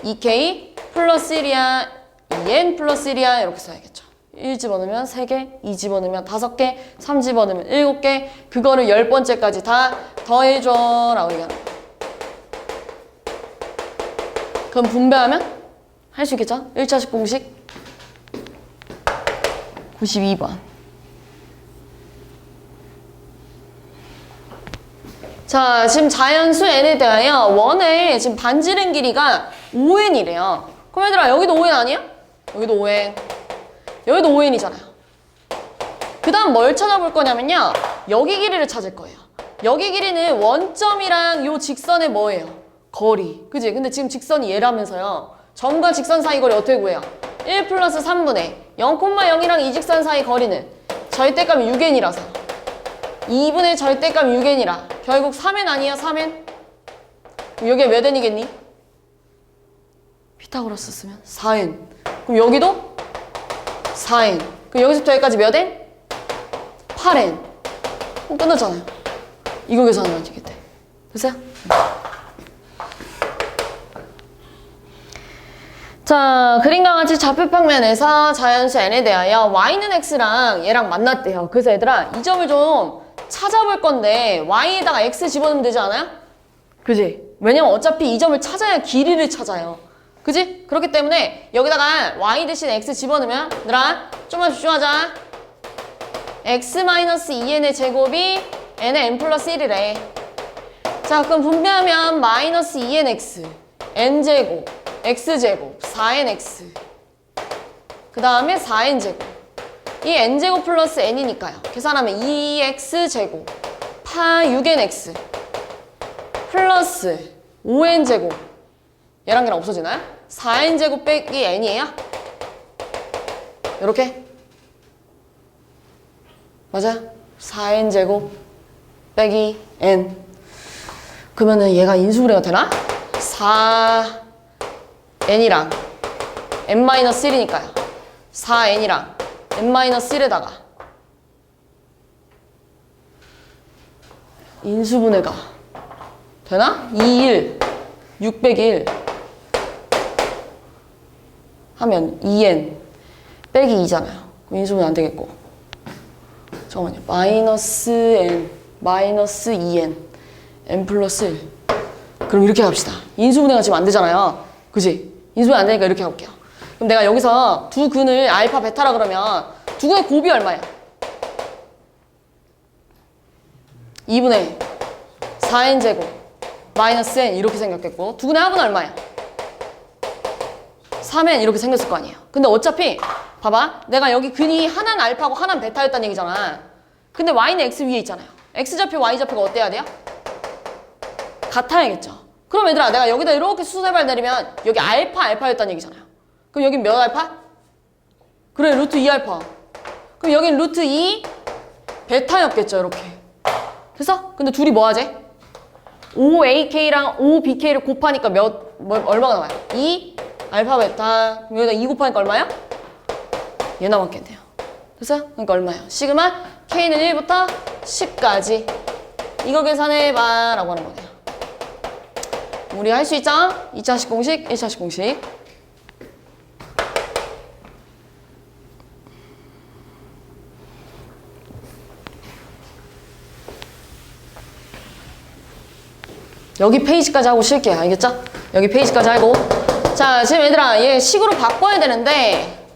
2K 플러스 1이야. 2N 플러스 1이야. 이렇게 써야겠죠. 1 집어넣으면 3개, 2 집어넣으면 5개, 3 집어넣으면 7개. 그거를 10번째까지 다 더해줘 라고 얘기하는 거야. 그럼 분배하면 할 수 있겠죠? 1차식 공식 92번. 자, 지금 자연수 n에 대하여 원의 지금 반지름 길이가 5n이래요. 그럼 얘들아, 여기도 5n 아니야? 여기도 5n. 여기도 5n이잖아요. 그 다음 뭘 찾아볼 거냐면요. 여기 길이를 찾을 거예요. 여기 길이는 원점이랑 요 직선의 뭐예요? 거리. 그지? 근데 지금 직선이 얘라면서요. 점과 직선 사이 거리 어떻게 구해요? 1 플러스 3분의 0,0이랑 이 직선 사이 거리는 절대값이 6n이라서 2분의 절대값 6n이라 결국 3n 아니야? 3n? 그럼 여기가 몇 n이겠니? 피타고라스 쓰면 4n. 그럼 여기도 4n. 그럼 여기서부터 여기까지 몇 n? 8n. 그럼 끝났잖아요. 이거 계산하면 되겠대. 됐어요? 자, 그림과 같이 좌표평면에서 자연수 n에 대하여 y는 x랑 얘랑 만났대요. 그래서 얘들아, 이 점을 좀 찾아볼 건데 y에다가 x 집어넣으면 되지 않아요? 그지? 왜냐면 어차피 이 점을 찾아야 길이를 찾아요. 그지? 그렇기 때문에 여기다가 y 대신 x 집어넣으면 얘들아, 좀만 집중하자. x-2n의 제곱이 n의 n 플러스 1이래. 자, 그럼 분배하면 마이너스 2nx, n제곱, x제곱, 4nx. 그 다음에 4n제곱. 이 n제곱 플러스 n이니까요. 계산하면 2x제곱, 파 6nx, 플러스 5n제곱. 얘랑 걔랑 없어지나요? 4n제곱 빼기 n이에요? 요렇게? 맞아요? 4n제곱 빼기 n. 그러면은 얘가 인수분해가 되나? 4n이랑 n-1이니까요. 4n이랑 n-1에다가 인수분해가 되나? 2, 1, 6 빼기 1 하면 2n 빼기 2잖아요. 그럼 인수분해 안 되겠고. 잠깐만요. 마이너스 n, 마이너스 2n, n 플러스 1. 그럼 이렇게 합시다. 인수분해가 지금 안 되잖아요. 그지? 인수분해 안 되니까 이렇게 해볼게요. 그럼 내가 여기서 두 근을 알파, 베타라 그러면 두 근의 곱이 얼마야? 2분의 4n제곱 마이너스 n 이렇게 생겼겠고, 두 근의 합은 얼마야? 3n 이렇게 생겼을 거 아니에요. 근데 어차피 봐봐, 내가 여기 근이 하나는 알파고 하나는 베타였다는 얘기잖아. 근데 y는 x 위에 있잖아요. x좌표, y좌표가 어때야 돼요? 같아야겠죠. 그럼 얘들아, 내가 여기다 이렇게 수세발 내리면 여기 알파였다는 얘기잖아요. 그럼 여긴 몇 알파? 그래, 루트 2알파. 그럼 여긴 루트 2 베타였겠죠, 이렇게. 됐어? 근데 둘이 뭐 하지? 5ak랑 5bk를 곱하니까 얼마가 나와요? 2 알파 베타. 그럼 여기다 2 곱하니까 얼마야? 얘 남았겠네요. 됐어요? 그러니까 얼마야? 시그마 k는 1부터 10까지. 이거 계산해봐 라고 하는 거네요. 우리 할 수 있죠? 2차식 공식, 1차식 공식. 여기 페이지까지 하고 쉴게요. 알겠죠? 여기 페이지까지 하고. 자, 지금 얘들아, 얘 식으로 바꿔야 되는데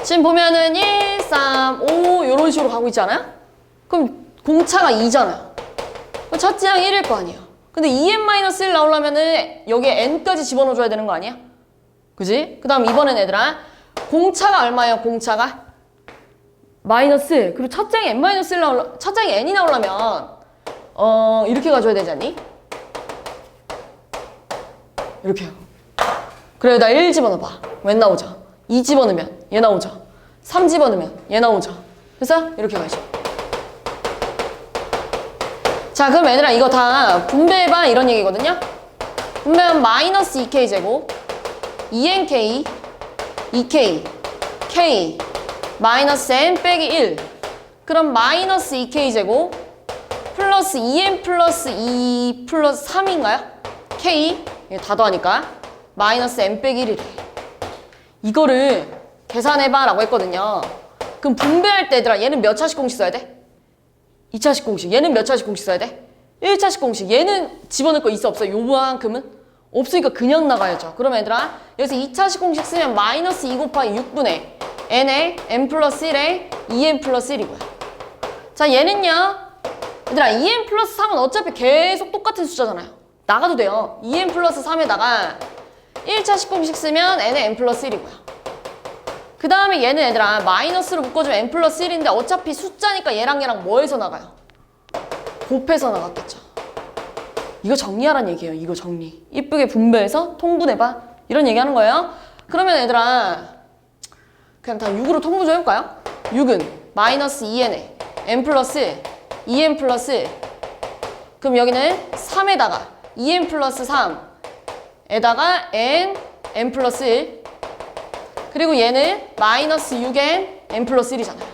지금 보면은 1, 3, 5 이런 식으로 가고 있잖아요? 그럼 공차가 2잖아요. 그럼 첫째 항 1일 거 아니에요. 근데 2n-1 나오려면은 여기에 n까지 집어넣어줘야 되는 거 아니야? 그지? 그 다음 이번엔 얘들아, 공차가 얼마예요? 공차가? 마이너스. 그리고 첫 장에 n-1 첫 장에 n이 나오려면 이렇게 가져야 되지 않니? 이렇게 하고. 그래, 나 1 집어넣어봐. 웬 나오죠? 2 집어넣으면 얘 나오죠? 3 집어넣으면 얘 나오죠? 그래서 이렇게 가죠. 자, 그럼 얘들아, 이거 다 분배해봐 이런 얘기거든요. 분배하면 마이너스 2k 제곱 2nk 2k k 마이너스 n 빼기 1. 그럼 마이너스 2k 제곱 플러스 2n 플러스 2 플러스 3인가요? k 다 더하니까 마이너스 n 빼기 1이래. 이거를 계산해봐 라고 했거든요. 그럼 분배할 때 얘들아, 얘는 몇 차식 공식 써야 돼? 2차식 공식. 얘는 몇 차식 공식 써야 돼? 1차식 공식. 얘는 집어넣을 거 있어 없어? 요만큼은? 없으니까 그냥 나가야죠. 그러면 얘들아, 여기서 2차식 공식 쓰면 마이너스 2 곱하기 6분의 n에 n 플러스 1에 2n 플러스 1이고요. 자, 얘는요 얘들아 2n 플러스 3은 어차피 계속 똑같은 숫자잖아요. 나가도 돼요. 2n 플러스 3에다가 1차식 공식 쓰면 n은 n 플러스 1이고요. 그 다음에 얘는 얘들아 마이너스로 묶어주면 n 플러스 1인데 어차피 숫자니까 얘랑 뭐에서 나가요? 곱해서 나갔겠죠. 이거 정리하란 얘기예요. 이거 정리. 이쁘게 분배해서 통분해봐. 이런 얘기하는 거예요. 그러면 얘들아 그냥 다 6으로 통분 좀 해볼까요? 6은 마이너스 2n에 n 플러스 2n 플러스 그럼 여기는 3에다가 2n 플러스 3에다가 n 플러스 1 그리고 얘는 마이너스 6n n 플러스 1이잖아요.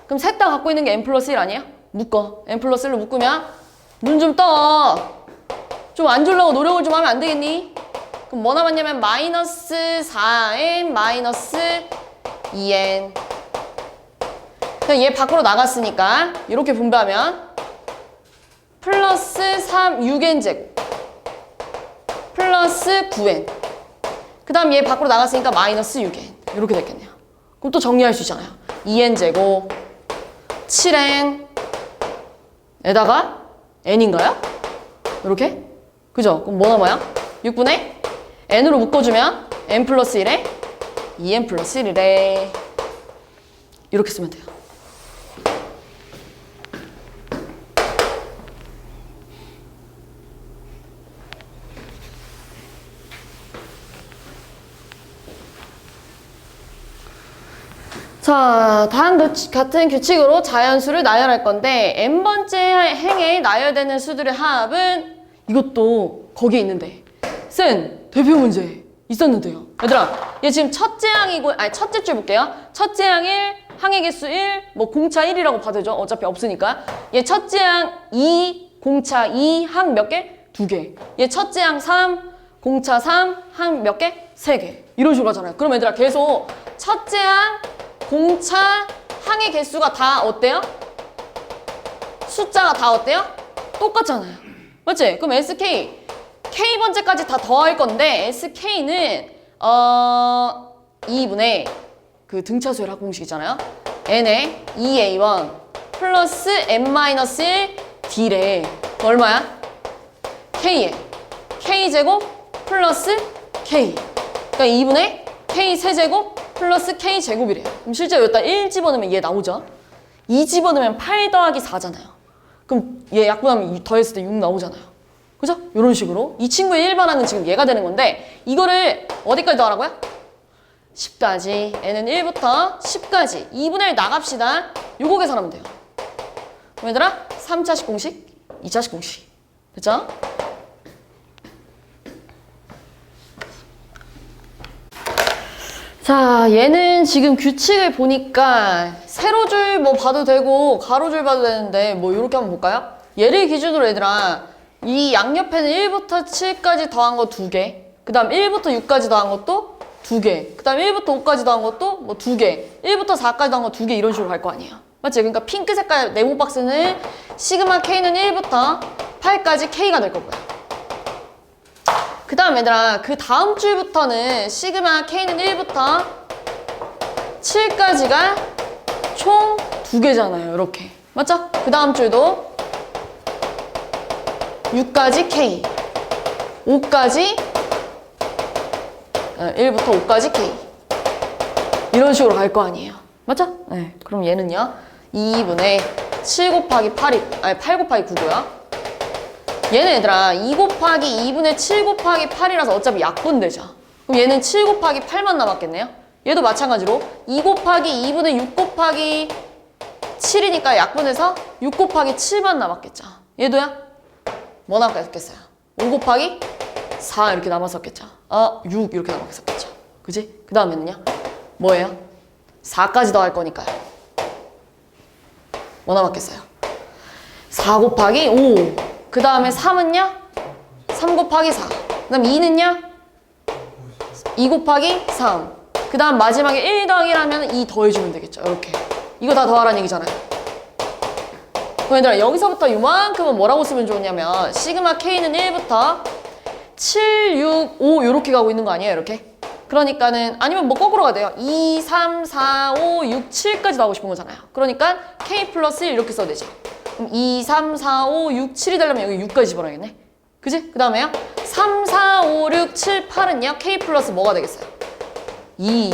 그럼 셋 다 갖고 있는 게 n 플러스 1 아니에요? 묶어. n 플러스 1로 묶으면 눈 좀 떠. 좀 안 주려고 노력을 좀 하면 안 되겠니? 그럼 뭐 남았냐면 마이너스 4n 마이너스 2n 그냥 얘 밖으로 나갔으니까 이렇게 분배하면 플러스 6n 제곱 플러스 9n 그 다음 얘 밖으로 나갔으니까 마이너스 6n 이렇게 됐겠네요. 그럼 또 정리할 수 있잖아요. 2n 제곱 7n 에다가 n인가요? 이렇게? 그죠? 그럼 뭐 남아요? 6분의 n으로 묶어주면 n 플러스 1에 2n 플러스 1이래. 이렇게 쓰면 돼요. 자, 다음 같은 규칙으로 자연수를 나열할 건데 n번째 행에 나열되는 수들의 합은 이것도 거기에 있는데 쓴 대표 문제 있었는데요. 얘들아, 얘 지금 첫째 항이고, 아니 첫째 줄 볼게요. 첫째 항 1, 항의 개수 1, 뭐 공차 1이라고 봐도 되죠. 어차피 없으니까. 얘 첫째 항 2, 공차 2, 항 몇 개? 2개. 얘 첫째 항 3, 공차 3, 항 몇 개? 3개. 이런 식으로 하잖아요. 그럼 얘들아 계속 첫째 항, 공차, 항의 개수가 다 어때요? 숫자가 다 어때요? 똑같잖아요. 맞지? 그럼 SK K번째까지 다 더할 건데 SK는 2분의 그 등차수열 합공식이잖아요. N에 2A1 플러스 N-1 D래. 얼마야? K에 K제곱 플러스 K 그러니까 2분의 K 세제곱 플러스 K 제곱이래요. 그럼 실제로 여기다 1 집어넣으면 얘 나오죠? 2 집어넣으면 8 더하기 4잖아요. 그럼 얘 약분하면 더했을 때 6 나오잖아요. 그죠? 이런 식으로 이 친구의 일반항은 지금 얘가 되는 건데 이거를 어디까지 더하라고요? 10까지 n은 1부터 10까지 2분의 1 나갑시다. 요거 계산하면 돼요. 그럼 얘들아 3차식 공식, 2차식 공식 됐죠? 자, 얘는 지금 규칙을 보니까 세로줄 뭐 봐도 되고 가로줄 봐도 되는데 뭐 이렇게 한번 볼까요? 얘를 기준으로 얘들아 이 양옆에는 1부터 7까지 더한 거 2개 그 다음 1부터 6까지 더한 것도 2개 그 다음 1부터 5까지 더한 것도 뭐 2개 1부터 4까지 더한 거 2개 이런 식으로 갈 거 아니에요. 맞지? 그러니까 핑크 색깔 네모 박스는 시그마 K는 1부터 8까지 K가 될 거고요. 그 다음 얘들아 그 다음 줄부터는 시그마 K는 1부터 7까지가 총 2개잖아요. 이렇게 맞죠? 그 다음 줄도 6까지 K 5까지 1부터 5까지 K 이런 식으로 갈 거 아니에요. 맞죠? 네. 그럼 얘는요 2분의 7 곱하기 8이 아니 8 곱하기 9고요. 얘는 얘들아 2 곱하기 2분의 7 곱하기 8이라서 어차피 약분되죠. 그럼 얘는 7 곱하기 8만 남았겠네요. 얘도 마찬가지로 2 곱하기 2분의 6 곱하기 7이니까 약분해서 6 곱하기 7만 남았겠죠. 얘도요? 뭐 남았겠어요? 5 곱하기 4 이렇게 남았었겠죠. 6 이렇게 남았었겠죠. 그지? 그 다음에는요? 뭐예요? 4까지 더할 거니까요. 뭐 남았겠어요? 4 곱하기 5 그 다음에 3은요? 3 곱하기 4 그 다음 2는요? 2 곱하기 3 그 다음 마지막에 1 더하기 1하면 2 더해주면 되겠죠. 이렇게 이거 다 더하라는 얘기잖아요. 그럼 얘들아 여기서부터 이만큼은 뭐라고 쓰면 좋냐면 시그마 K는 1부터 7, 6, 5 이렇게 가고 있는 거 아니에요? 이렇게 그러니까는 아니면 뭐 거꾸로 가도 돼요. 2, 3, 4, 5, 6, 7까지 나오고 싶은 거잖아요. 그러니까 K 플러스 1 이렇게 써도 되죠. 그럼 2, 3, 4, 5, 6, 7이 되려면 여기 6까지 집어넣어야겠네. 그지? 그 다음에요. 3, 4, 5, 6, 7, 8은요. K 플러스 뭐가 되겠어요? 2.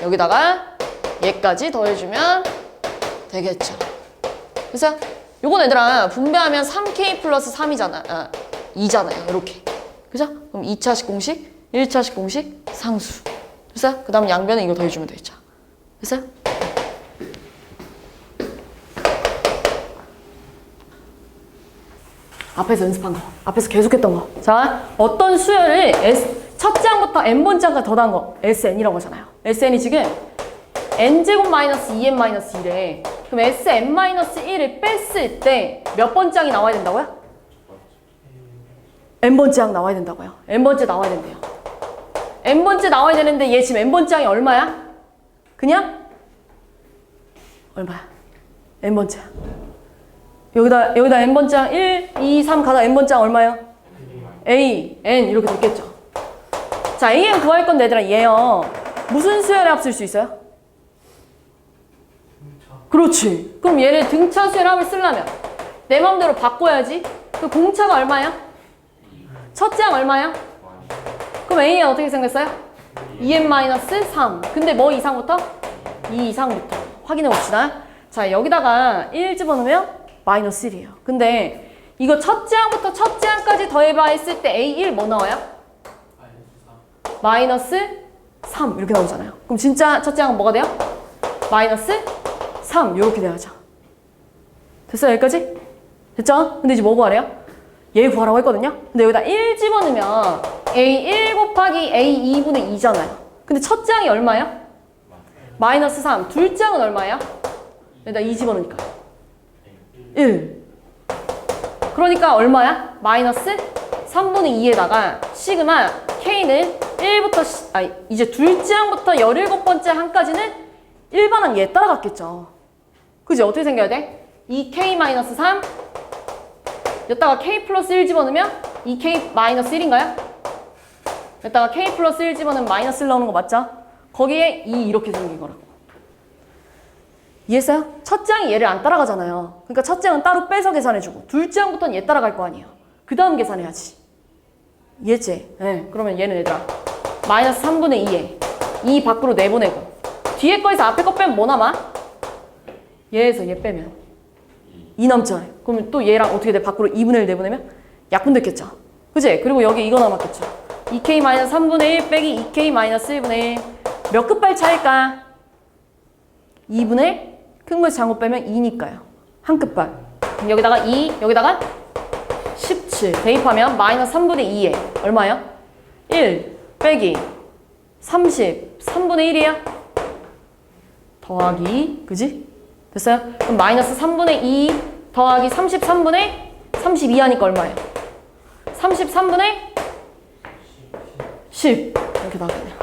여기다가 얘까지 더해주면 되겠죠. 그래서 요건 얘들아 분배하면 3K 플러스 3이잖아. 2잖아요. 이렇게. 그죠? 그럼 2차식 공식, 1차식 공식, 상수. 그래서 그 다음 양변에 이거 더해주면 되겠죠. 그래서 앞에서 연습한 거, 앞에서 계속했던 거. 자, 어떤 수열을 첫째 항부터 n번째까지 더한 거 SN이라고 하잖아요. SN이 지금 n제곱 마이너스 2n 마이너스 1에 그럼 Sn 마이너스 1을 뺐을 때 몇 번째 항이 나와야 된다고요? n번째 항 나와야 된다고요. n번째 나와야 된대요. n번째 나와야 되는데 얘 지금 n번째 항이 얼마야? 그냥? 얼마야? n번째. 여기다 n번째 항 1, 2, 3 가다 n번째 항 얼마예요? A, N 이렇게 됐겠죠. 자, AN 구할 건데 얘들아 얘요. 무슨 수열의 합 쓸 수 있어요? 그렇지. 그럼 얘를 등차 수열의 합을 쓰려면 내 맘대로 바꿔야지. 그 공차가 얼마야? 첫째 항 얼마야? 그럼 AN 어떻게 생겼어요? 2n-3. 근데 뭐 이상부터? 2 이상부터. 확인해 봅시다. 자, 여기다가 1 집어넣으면 마이너스 1이에요. 근데 이거 첫째 항부터 첫째 항까지 더해봐 했을 때 A1 뭐 나와요? 마이너스 3 이렇게 나오잖아요. 그럼 진짜 첫째 항은 뭐가 돼요? 마이너스 3 이렇게 돼야죠. 됐어요? 여기까지? 됐죠? 근데 이제 뭐 구하래요? 얘 구하라고 했거든요. 근데 여기다 1 집어넣으면 A1 곱하기 A2분의 2잖아요. 근데 첫째 항이 얼마예요? 마이너스 3. 둘째 항은 얼마예요? 여기다 2 집어넣으니까 1. 그러니까 얼마야? 마이너스 3분의 2에다가 시그마 K는 1부터 이제 둘째 항부터 17번째 항까지는 일반항 얘 따라갔겠죠. 그지? 어떻게 생겨야 돼? 2K-3 여기다가 K 플러스 1 집어넣으면 2K-1인가요? 여기다가 K 플러스 1 집어넣으면 마이너스 1 나오는 거 맞죠? 거기에 2 이렇게 생긴 거라고. 이해했어요? 첫째 항이 얘를 안 따라가잖아요. 그러니까 첫째 항은 따로 빼서 계산해주고 둘째 항부터는 얘 따라갈 거 아니에요. 그 다음 계산해야지. 이해했지? 네. 그러면 얘는 얘들아 마이너스 3분의 2에 2 밖으로 내보내고 뒤에 거에서 앞에 거 빼면 뭐 남아? 얘에서 얘 빼면 2 남잖아요. 그러면 또 얘랑 어떻게 돼? 밖으로 2분의 1 내보내면 약분됐겠죠. 그치? 그리고 여기 이거 남았겠죠. 2K-3분의 1 빼기 2K-1분의 1 몇 끝발 차일까? 2분의 큰 거에서 장고 빼면 2니까요. 한 끝발. 여기다가 2, 여기다가 17 대입하면 마이너스 3분의 2에 얼마예요? 1 빼기 30 3분의 1이야. 더하기 그지? 됐어요? 그럼 마이너스 3분의 2 더하기 33분의 32 하니까 얼마예요? 33분의 10 이렇게 나오겠네요.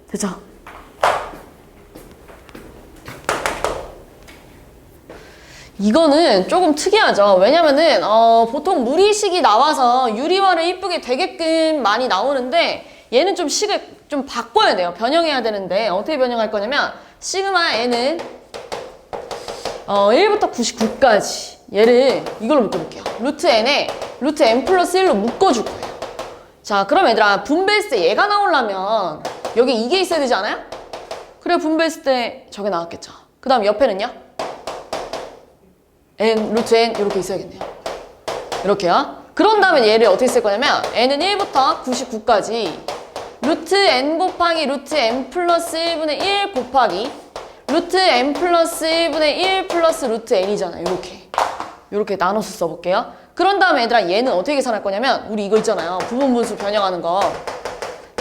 됐죠? 이거는 조금 특이하죠. 왜냐면은 보통 무리식이 나와서 유리화를 이쁘게 되게끔 많이 나오는데 얘는 좀 식을 좀 바꿔야 돼요. 변형해야 되는데 어떻게 변형할 거냐면 시그마 n은 1부터 99까지 얘를 이걸로 묶어볼게요. 루트 n에 루트 n 플러스 1로 묶어줄 거예요. 자, 그럼 얘들아 분배했을 때 얘가 나오려면 여기 이게 있어야 되지 않아요? 그래 분배했을 때 저게 나왔겠죠. 그 다음 옆에는요? n, 루트 n 이렇게 있어야겠네요. 이렇게요. 그런 다음에 얘를 어떻게 쓸 거냐면 n은 1부터 99까지 루트 n 곱하기 루트 n 플러스 1분의 1 곱하기 루트 n 플러스 1분의 1 플러스 루트 n이잖아요. 이렇게 나눠서 써볼게요. 그런 다음에 얘들아 얘는 어떻게 계산할 거냐면 우리 이거 있잖아요. 부분분수 변형하는 거.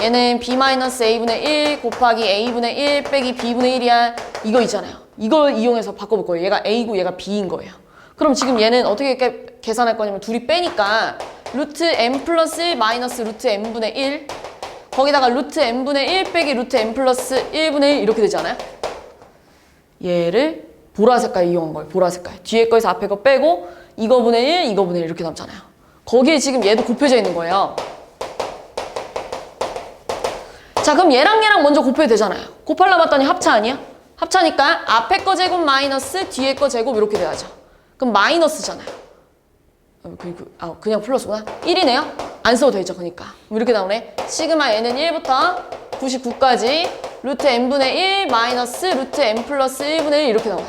얘는 b-a분의 1 곱하기 a분의 1 빼기 b분의 1이야. 이거 있잖아요. 이걸 이용해서 바꿔볼 거예요. 얘가 a고 얘가 b인 거예요. 그럼 지금 얘는 어떻게 계산할 거냐면 둘이 빼니까 루트 n 플러스 1 마이너스 루트 n분의 1 거기다가 루트 n분의 1 빼기 루트 n 플러스 1분의 1 이렇게 되지 않아요? 얘를 보라색깔 이용한 거예요. 보라색깔. 뒤에 거에서 앞에 거 빼고 이거분의 1, 이거분의 1 이렇게 남잖아요. 거기에 지금 얘도 곱해져 있는 거예요. 자, 그럼 얘랑 먼저 곱해도 되잖아요. 곱하려고 봤더니 합차 아니야? 합차니까 앞에 거 제곱 마이너스 뒤에 거 제곱 이렇게 돼야죠. 그럼 마이너스잖아요. 그냥 플러스구나. 1이네요. 안 써도 되죠. 그러니까 이렇게 나오네. 시그마 n은 1부터 99까지 루트 n분의 1 마이너스 루트 n 플러스 1분의 1 이렇게 나와요.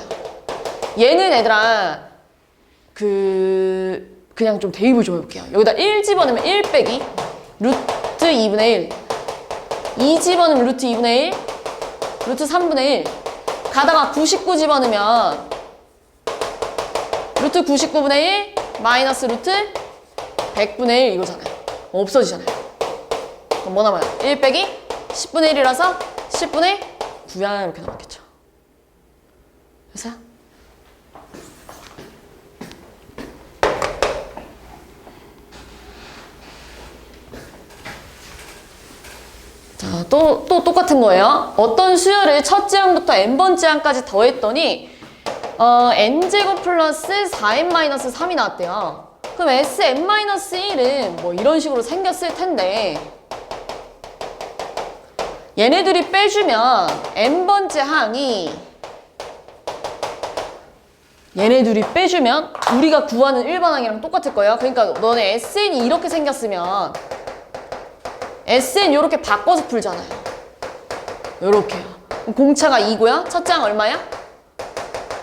얘는 얘들아 그냥 좀 대입을 좀 해볼게요. 여기다 1 집어넣으면 1 빼기 루트 2분의 1 2 집어넣으면 루트 2분의 1 루트 3분의 1 가다가 99 집어넣으면 루트 99분의 1 마이너스 루트 100분의 1 이거잖아요. 없어지잖아요. 그럼 뭐 남아요? 1 빼기 10분의 1이라서 10분의 9야 이렇게 남았겠죠. 그래서 자, 또 똑같은 거예요. 어떤 수열을 첫째 항부터 n번째 항까지 더했더니 n제곱 플러스 4n-3이 나왔대요. 그럼 sn-1은 뭐 이런 식으로 생겼을 텐데 얘네들이 빼주면 n번째 항이 얘네들이 빼주면 우리가 구하는 1번 항이랑 똑같을 거예요. 그러니까 너네 sn이 이렇게 생겼으면 sn 이렇게 바꿔서 풀잖아요. 요렇게요. 공차가 2고요. 첫째 항 얼마야?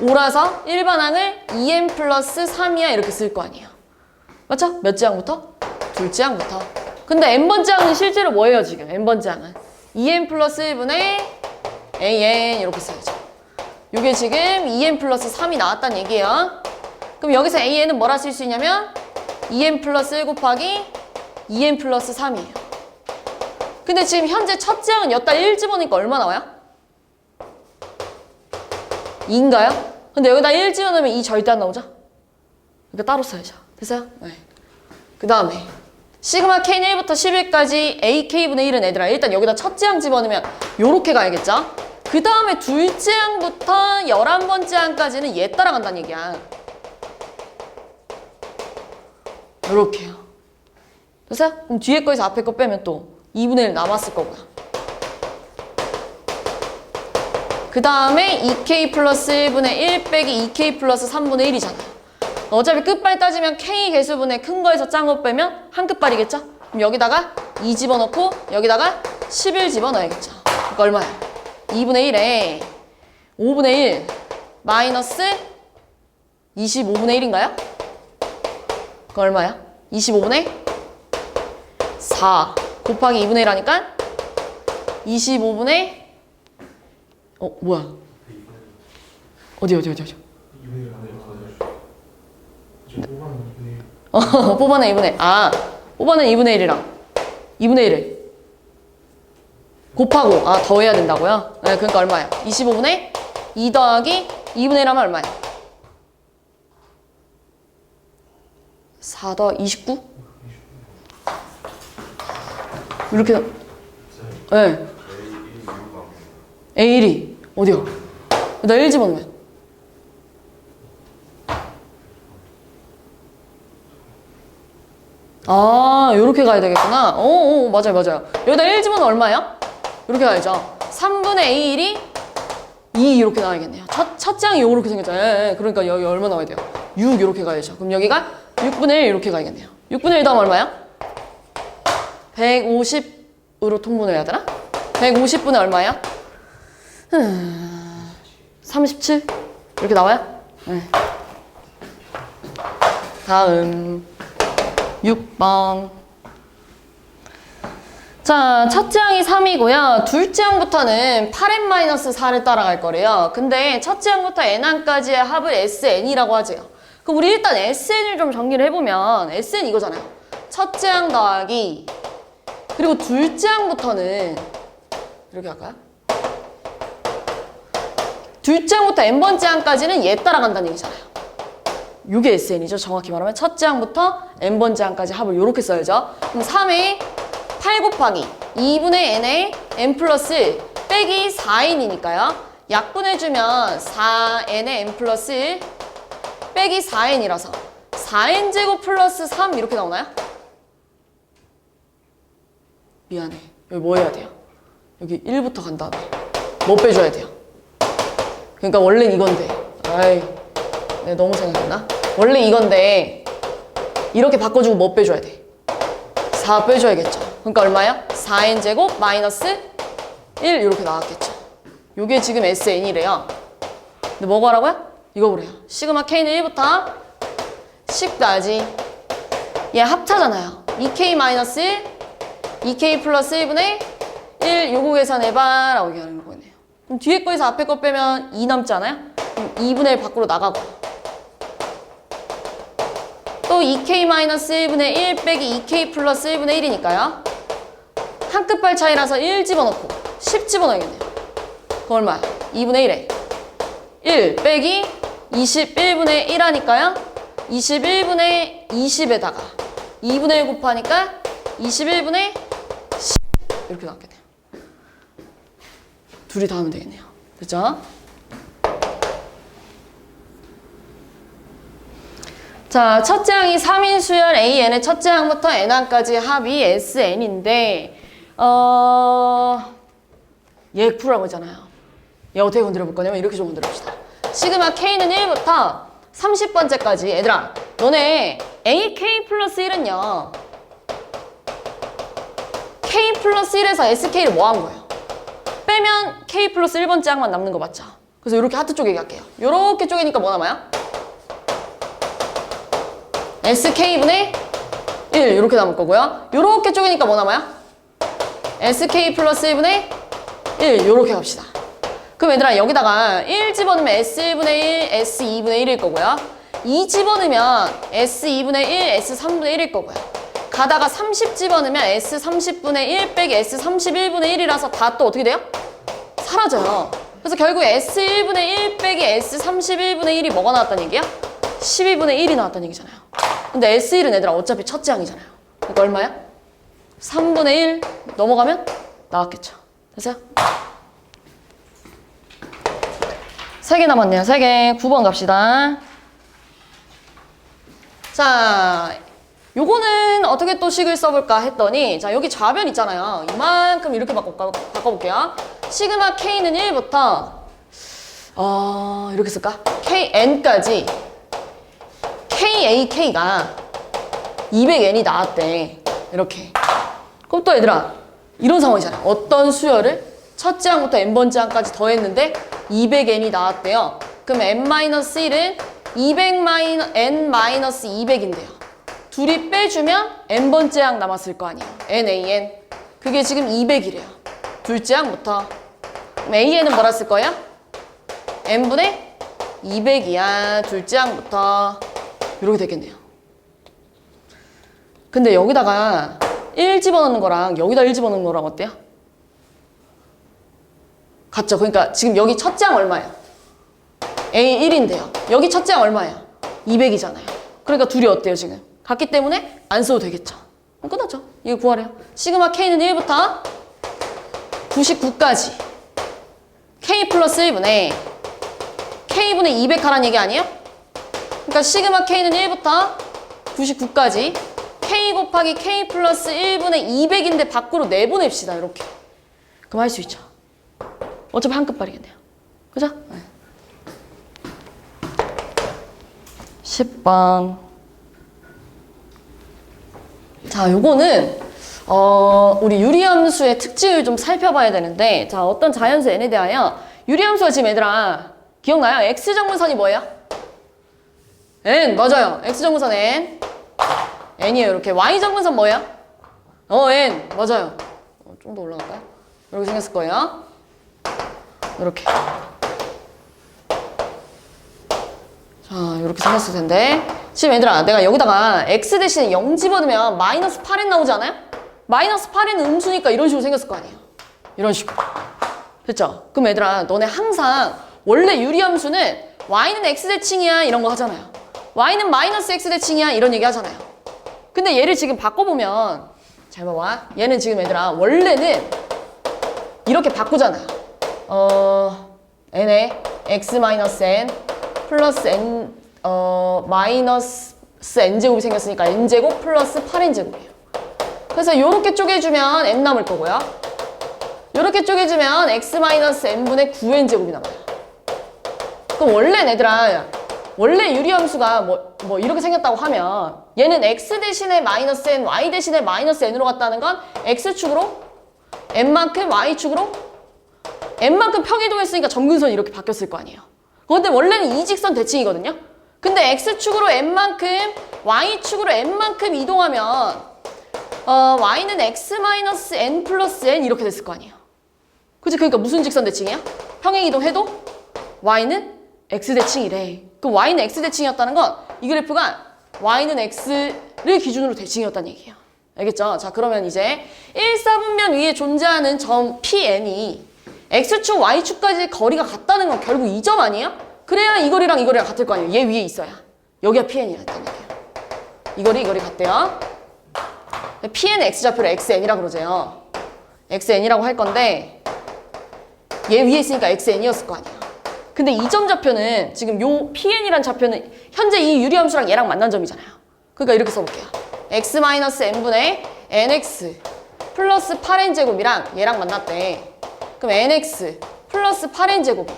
5라서 1번 항을 2n 플러스 3이야 이렇게 쓸 거 아니에요. 맞죠? 몇째 항부터? 둘째 항부터. 근데 n번째 항은 실제로 뭐예요 지금? n번째 항은 2n 플러스 1분의 an 이렇게 써야죠. 이게 지금 2n 플러스 3이 나왔다는 얘기예요. 그럼 여기서 an은 뭐라 쓸 수 있냐면 2n 플러스 1 곱하기 2n 플러스 3이에요. 근데 지금 현재 첫째 항은 여기다 1 집어넣으니까 얼마 나와요? 2인가요? 근데 여기다 1 집어넣으면 2 절대 안 나오죠? 그러니까 따로 써야죠. 됐어요? 네. 그 다음에 시그마 K는 1부터 11까지 AK분의 1은 얘들아 일단 여기다 첫째 항 집어넣으면 요렇게 가야겠죠? 그 다음에 둘째 항부터 11번째 항까지는 얘 따라간다는 얘기야. 요렇게요. 됐어요? 그럼 뒤에 거에서 앞에 거 빼면 또 2분의 1 남았을 거고요. 그 다음에 2K 플러스 1분의 1 빼기 2K 플러스 3분의 1이잖아요. 어차피 끝발 따지면 K 개수분의 큰 거에서 짠 거 빼면 한 끝발이겠죠? 그럼 여기다가 2 집어넣고 여기다가 11 집어넣어야겠죠. 그러니까 얼마야? 2분의 1에 5분의 1 마이너스 25분의 1인가요? 그거 얼마야? 25분의 4 곱하기 2분의 1 하니까 25분의 뭐야? 어디? 뽑아내 2분의 1. 뽑아낸 2분의 1이랑 2분의 1을 곱하고 더해야 된다고요? 네, 그러니까 얼마야? 25분의 2 더하기 2분의 1 하면 얼마야? 4 더하기 29? 이렇게 네. A1이 어디야? 나 1 집어넣으면 요렇게 가야 되겠구나. 맞아요. 여기다 1 집어넣으면 얼마예요? 이렇게 가야죠. 3분의 A1이 2 이렇게 나와야겠네요. 첫째 항이 요렇게 생겼죠. 그러니까 여기 얼마 나와야 돼요? 6 이렇게 가야죠. 그럼 여기가 6분의 1 이렇게 가야겠네요. 6분의 1 다음 얼마야? 150으로 통분을 해야 되나? 150분의 얼마야? 37? 이렇게 나와요? 네. 다음 6번. 자, 첫째 항이 3이고요. 둘째 항부터는 8n-4를 따라갈 거래요. 근데 첫째 항부터 n항까지의 합을 sn이라고 하죠. 그럼 우리 일단 sn을 좀 정리를 해보면 sn 이거잖아요. 첫째 항 더하기 그리고 둘째 항부터는 이렇게 할까요? 둘째 항부터 n번째 항까지는 얘 따라간다는 얘기잖아요. 이게 sn이죠. 정확히 말하면 첫째 항부터 n번째 항까지 합을 이렇게 써야죠. 그럼 3에 8 곱하기 2분의 n에 n 플러스 빼기 4n이니까요. 약분해주면 4n에 n 플러스 1 빼기 4n이라서 4n제곱 플러스 3 이렇게 나오나요? 미안해. 여기 뭐 해야 돼요? 여기 1부터 간 다음에 뭐 빼줘야 돼요? 그러니까 원래는 이건데 아이 내가 너무 생각했나? 원래 이건데 이렇게 바꿔주고 뭐 빼줘야 돼? 4 빼줘야겠죠. 그러니까 얼마야? 4n제곱 마이너스 1 이렇게 나왔겠죠. 요게 지금 SN이래요. 근데 뭐 구하라고요? 이거 보래요. 시그마 K는 1부터 10까지 얘 합차잖아요. 2K 마이너스 1, 2K 플러스 1분의 1 요거 계산해봐 라고 얘기하는 거네요. 그럼 뒤에 거에서 앞에 거 빼면 2 남지 않아요? 그럼 2분의 1 밖으로 나가고 또 2K 마이너스 1분의 1 빼기 2K 플러스 1분의 1이니까요. 한 끝발 차이라서 1 집어넣고 10 집어넣어야겠네요. 그럼 얼마야? 2분의 1에 1 빼기 21분의 1 하니까요. 21분의 20에다가 2분의 1 곱하니까 21분의 10 이렇게 나왔겠네요. 둘이 다 하면 되겠네요. 됐죠? 자, 첫째 항이 3인 수열 AN의 첫째 항부터 N항까지 합이 SN인데 얘 풀어라고 했잖아요. 얘 어떻게 건드려 볼 거냐면 이렇게 좀 건드려 봅시다. 시그마 K는 1부터 30번째까지 얘들아 너네 AK 플러스 1은요 K 플러스 1에서 SK를 뭐 한 거예요? 빼면 K 플러스 1번째 항만 남는 거 맞죠? 그래서 이렇게 하트 쪼개기 할게요. 이렇게 쪼개니까 뭐 남아요? SK분의 1 이렇게 남을 거고요. 이렇게 쪼개니까 뭐 남아요? SK 플러스 1분의 1 이렇게 갑시다. 그럼 얘들아 여기다가 1 집어넣으면 S1분의 1, S2분의 1일 거고요. 2 집어넣으면 S2분의 1, S3분의 1일 거고요. 가다가 30 집어넣으면 S30분의 1 빼기 S31분의 1이라서 다 또 어떻게 돼요? 사라져요. 그래서 결국 S1분의 1 빼기 S31분의 1이 뭐가 나왔다는 얘기야? 12분의 1이 나왔다는 얘기잖아요. 근데 S1은 얘들아 어차피 첫째 항이잖아요. 그러니까 얼마야? 3분의 1 넘어가면 나왔겠죠. 됐어요? 3개 남았네요. 3개. 9번 갑시다. 자, 요거는 어떻게 또 식을 써볼까 했더니 자 여기 좌변 있잖아요. 이만큼 이렇게 바꿔볼게요. 시그마 K는 1부터 이렇게 쓸까? KN까지 KAK가 200N이 나왔대. 이렇게. 그럼 또 얘들아 이런 상황이잖아요. 어떤 수열을 첫째 항부터 N번째 항까지 더했는데 200N이 나왔대요. 그럼 N-1은 200-N-200인데요. 둘이 빼주면 N번째 항 남았을 거 아니에요. NAN. 그게 지금 200이래요. 둘째 항부터. 그럼 AN은 뭐라 쓸 거예요? N분의 200이야. 둘째 항부터. 이렇게 되겠네요. 근데 여기다가 1 집어넣는 거랑 여기다 1 집어넣는 거랑 어때요? 같죠? 그러니까 지금 여기 첫째 항 얼마예요? A 1인데요. 여기 첫째 항 얼마예요? 200이잖아요. 그러니까 둘이 어때요 지금? 같기 때문에 안 써도 되겠죠. 그럼 끝났죠. 이거 구하래요. 시그마 K는 1부터 99까지 K 플러스 1분의 K분의 200 하라는 얘기 아니에요? 그러니까 시그마 K는 1부터 99까지 K 곱하기 K 플러스 1분의 200인데 밖으로 내보냅시다. 이렇게. 그럼 할 수 있죠. 어차피 한 끝발이겠네요. 그죠? 네. 10번. 자, 요거는 우리 유리함수의 특징을 좀 살펴봐야 되는데 자, 어떤 자연수 n에 대하여 유리함수가 지금 얘들아 기억나요? x정분선이 뭐예요? n, 맞아요. x정분선 n. n이에요. 이렇게. y정분선 뭐예요? n, 맞아요. 좀 더 올라갈까요? 이렇게 생겼을 거예요. 이렇게. 자, 이렇게 생겼을 텐데. 지금 얘들아, 내가 여기다가 x 대신에 0 집어넣으면 마이너스 8n 나오지 않아요? 마이너스 8n은 음수니까 이런 식으로 생겼을 거 아니에요? 이런 식으로. 됐죠? 그럼 얘들아, 너네 항상 원래 유리함수는 y는 x대칭이야 이런 거 하잖아요. y는 마이너스 x대칭이야 이런 얘기 하잖아요. 근데 얘를 지금 바꿔보면 잘 봐봐. 얘는 지금 얘들아 원래는 이렇게 바꾸잖아요. n에 x 마이너스 n 플러스 n 마이너스 n제곱이 생겼으니까 n제곱 플러스 8n제곱이에요. 그래서 요렇게 쪼개주면 n 남을 거고요. 요렇게 쪼개주면 x 마이너스 n분의 9n제곱이 남아요. 그럼 원래 얘들아 원래 유리함수가 뭐 이렇게 생겼다고 하면 얘는 x 대신에 마이너스 n, y 대신에 마이너스 n으로 갔다는 건 x축으로 n만큼 y축으로 n만큼 평이동했으니까 점근선이 이렇게 바뀌었을 거 아니에요. 그런데 원래는 이직선 대칭이거든요. 근데 x축으로 n만큼 y축으로 n만큼 이동하면 y는 x 마이너스 n 플러스 n 이렇게 됐을 거 아니에요. 그치? 그러니까 무슨 직선 대칭이야? 평행 이동해도 y는 x 대칭이래. 그럼 y는 x 대칭이었다는 건 이 그래프가 y는 x를 기준으로 대칭이었다는 얘기예요. 알겠죠? 자, 그러면 이제 1사분면 위에 존재하는 점 Pn이 x축, y축까지 거리가 같다는 건 결국 이 점 아니에요? 그래야 이 거리랑 이 거리가 같을 거 아니에요. 얘 위에 있어야. 여기가 Pn이라는 얘기예요. 이 거리 같대요. Pn의 x좌표를 xn이라고 그러죠. xn이라고 할 건데 얘 위에 있으니까 xn이었을 거 아니에요. 근데 이 점 좌표는 지금 요 Pn이란 좌표는 현재 이 유리함수랑 얘랑 만난 점이잖아요. 그러니까 이렇게 써볼게요. x-n분의 nx 플러스 8n제곱이랑 얘랑 만났대. 그럼 nx 플러스 8n제곱이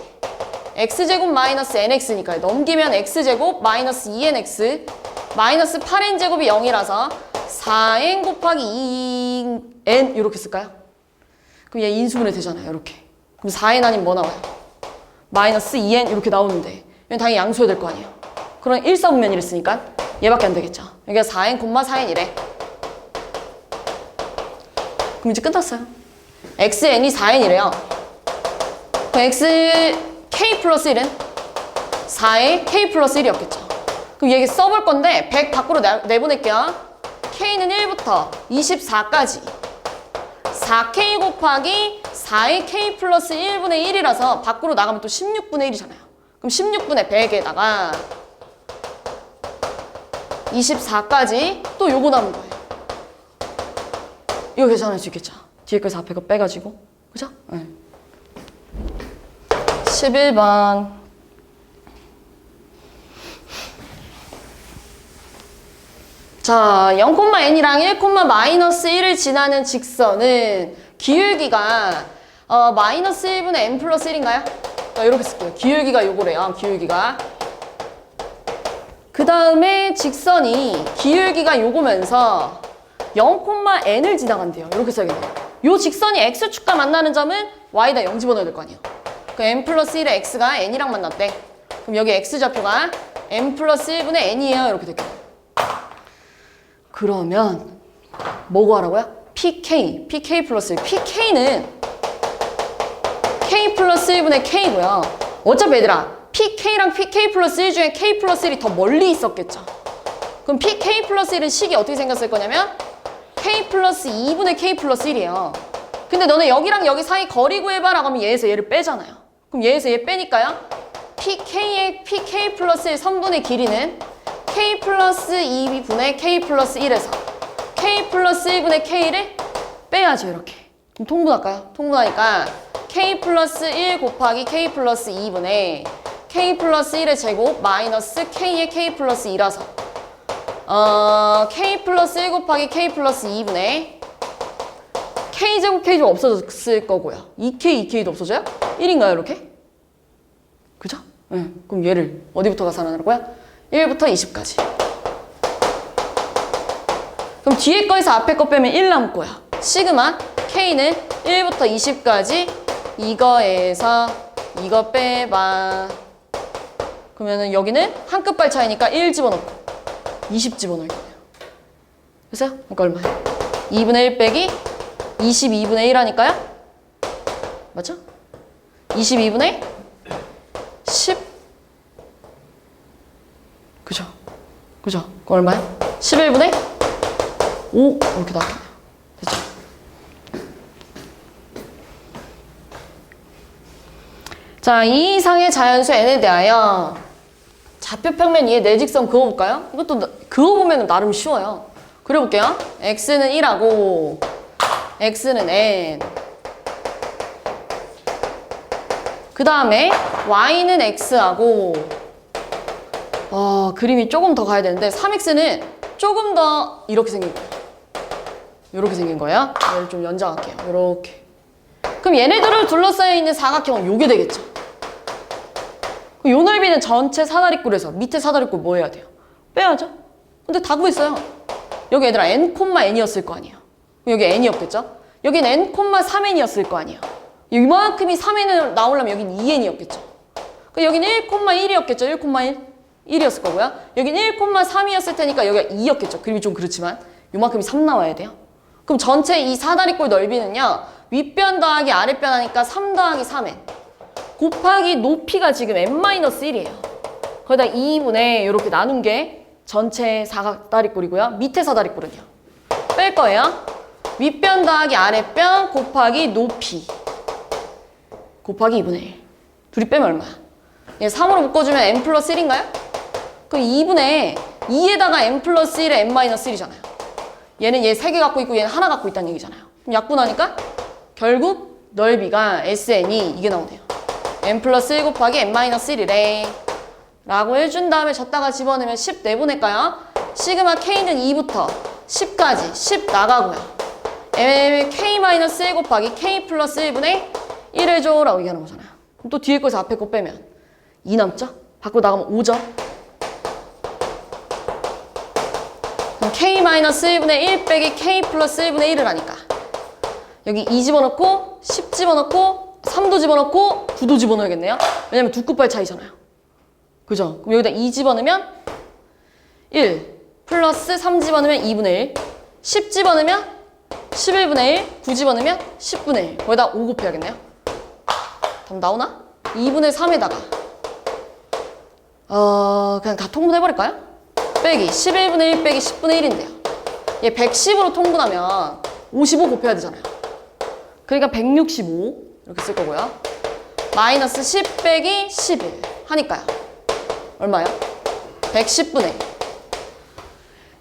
x제곱 마이너스 nx니까 넘기면 x제곱 마이너스 2nx 마이너스 8n제곱이 0이라서 4n 곱하기 2n 이렇게 쓸까요? 그럼 얘 인수분해 되잖아요. 이렇게. 그럼 4n 아니면 뭐 나와요? 마이너스 2n 이렇게 나오는데 얘는 당연히 양수해야 될 거 아니에요. 그럼 1사분면이 있으니까 얘밖에 안 되겠죠. 여기가 4n, 4n이래. 그럼 이제 끝났어요. xn이 4n이래요. 그럼 k 플러스 1은 4의 k 플러스 1이었겠죠. 그럼 얘기 써볼 건데 100 밖으로 내보낼게요. k는 1부터 24까지 4k 곱하기 4의 k 플러스 1분의 1이라서 밖으로 나가면 또 16분의 1이잖아요. 그럼 16분의 100에다가 24까지 또 요거 남은 거예요. 이거 계산할 수 있겠죠? 뒤에 거에서 앞에 거 빼가지고. 그죠? 네. 11번. 자, 0,n이랑 1,-1을 지나는 직선은 기울기가 마이너스 1분의 n 플러스 1인가요? 이렇게 쓸게요. 기울기가 요거래요. 기울기가. 그 다음에 직선이 기울기가 요거면서 0,n을 지나간대요. 이렇게 써야겠네요. 요 직선이 x축과 만나는 점은 y다 0 집어넣어야 될 거 아니에요. 그 n 플러스 1의 x가 n이랑 만났대. 그럼 여기 x좌표가 n 플러스 1분의 n이에요. 이렇게 될게요. 그러면 뭐고 하라고요? pk 플러스 1. pk는 k 플러스 1분의 k고요. 어차피 얘들아 pk랑 pk 플러스 1 중에 k 플러스 1이 더 멀리 있었겠죠. 그럼 pk 플러스 1은 식이 어떻게 생겼을 거냐면 k 플러스 2분의 k 플러스 1이에요. 근데 너네 여기랑 여기 사이 거리 구해봐라고 하면 얘에서 얘를 빼잖아요. 그럼 얘에서 얘 빼니까요. pk의 pk 플러스 1 선분의 길이는 k 플러스 2분의 k 플러스 1에서 k 플러스 1분의 k를 빼야죠. 이렇게. 그럼 통분할까요? 통분하니까 k 플러스 1 곱하기 k 플러스 2분의 k 플러스 1의 제곱 마이너스 k의 k 플러스 2라서 k 플러스 1 곱하기 k 플러스 2분의 k제곱 k제곱 없어졌을 거고요. 2k, 2k도 없어져요? 1인가요? 이렇게? 그죠? 네. 그럼 얘를 어디부터 계산하라고요? 1부터 20까지. 그럼 뒤에 거에서 앞에 거 빼면 1 남고요. 시그마 k는 1부터 20까지 이거에서 이거 빼봐. 그러면은 여기는 한 끝발 차이니까 1 집어넣고 20 집어넣을 거예요. 됐어요? 그러니까 얼마예요? 2분의 1 빼기 22분의 1 하니까요? 맞죠? 22분의 10. 그죠? 그죠? 그거 얼마야? 11분의 5 이렇게 나왔네요. 됐죠? 자, 이 이상의 자연수 n에 대하여 좌표평면 위에 내직선 그어볼까요? 이것도 그어보면 나름 쉬워요. 그려볼게요. x는 1하고 x는 n. 그 다음에 y는 x하고 그림이 조금 더 가야 되는데 3x는 조금 더 이렇게 생긴 거예요. 이렇게 생긴 거예요. 얘를 좀 연장할게요. 이렇게. 그럼 얘네들을 둘러싸여 있는 사각형은 요게 되겠죠. 요 넓이는 전체 사다리꼴에서 밑에 사다리꼴 뭐 해야 돼요? 빼야죠. 근데 다 구했어요. 여기 얘들아 n,n이었을 거 아니에요. 여기 n이었겠죠? 여긴 n,3n이었을 거 아니에요. 이만큼이 3n을 나오려면 여긴 2n이었겠죠. 여긴 1,1이었겠죠. 1,1. 1이었을 거고요. 여긴 1,3이었을 테니까 여기가 2였겠죠. 그림이 좀 그렇지만 요만큼이 3 나와야 돼요. 그럼 전체 이 사다리꼴 넓이는요. 윗변 더하기 아랫변 하니까 3 더하기 3n 곱하기 높이가 지금 n-1이에요. 거기다 2분의 이렇게 나눈 게 전체 사다리꼴이고요. 밑에 사다리꼴은요. 뺄 거예요. 윗변 더하기 아랫변 곱하기 높이 곱하기 2분의 1. 둘이 빼면 얼마야? 얘 3으로 묶어주면 n 플러스 1인가요? 그럼 2분의 2에다가 n 플러스 1에 n-1이잖아요. 얘는 얘 3개 갖고 있고 얘는 하나 갖고 있다는 얘기잖아요. 그럼 약분하니까 결국 넓이가 SN이 이게 나오네요. n 플러스 1 곱하기 n-1이래. 라고 해준 다음에 졌다가 집어넣으면 10 내보낼까요? 시그마 K는 2부터 10까지 10 나가고요. K-1 곱하기 K 플러스 1분의 1을 줘 라고 얘기하는 거잖아요. 그럼 또 뒤에 거에서 앞에 거 빼면 2 남죠? 밖으로 나가면 5죠? 그럼 K-1분의 1 빼기 K 플러스 1분의 1을 하니까 여기 2 집어넣고 10 집어넣고 3도 집어넣고 9도 집어넣어야겠네요. 왜냐면 두 끝발 차이잖아요. 그죠? 그럼 여기다 2 집어넣으면 1 플러스 3 집어넣으면 2분의 1 10 집어넣으면 11분의 1 9 집어넣으면 10분의 1 거기다 5 곱해야겠네요. 답 나오나? 2분의 3에다가 그냥 다 통분해버릴까요? 빼기 11분의 1 빼기 10분의 1인데요. 얘 110으로 통분하면 55 곱해야 되잖아요. 그러니까 165 이렇게 쓸 거고요. 마이너스 10 빼기 11 하니까요. 얼마요? 110분의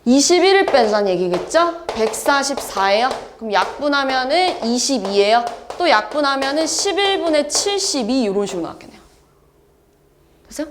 21을 빼자는 얘기겠죠? 144예요. 그럼 약분하면은 22예요. 또 약분하면은 11분의 72 이런 식으로 나왔겠네요. 됐어요?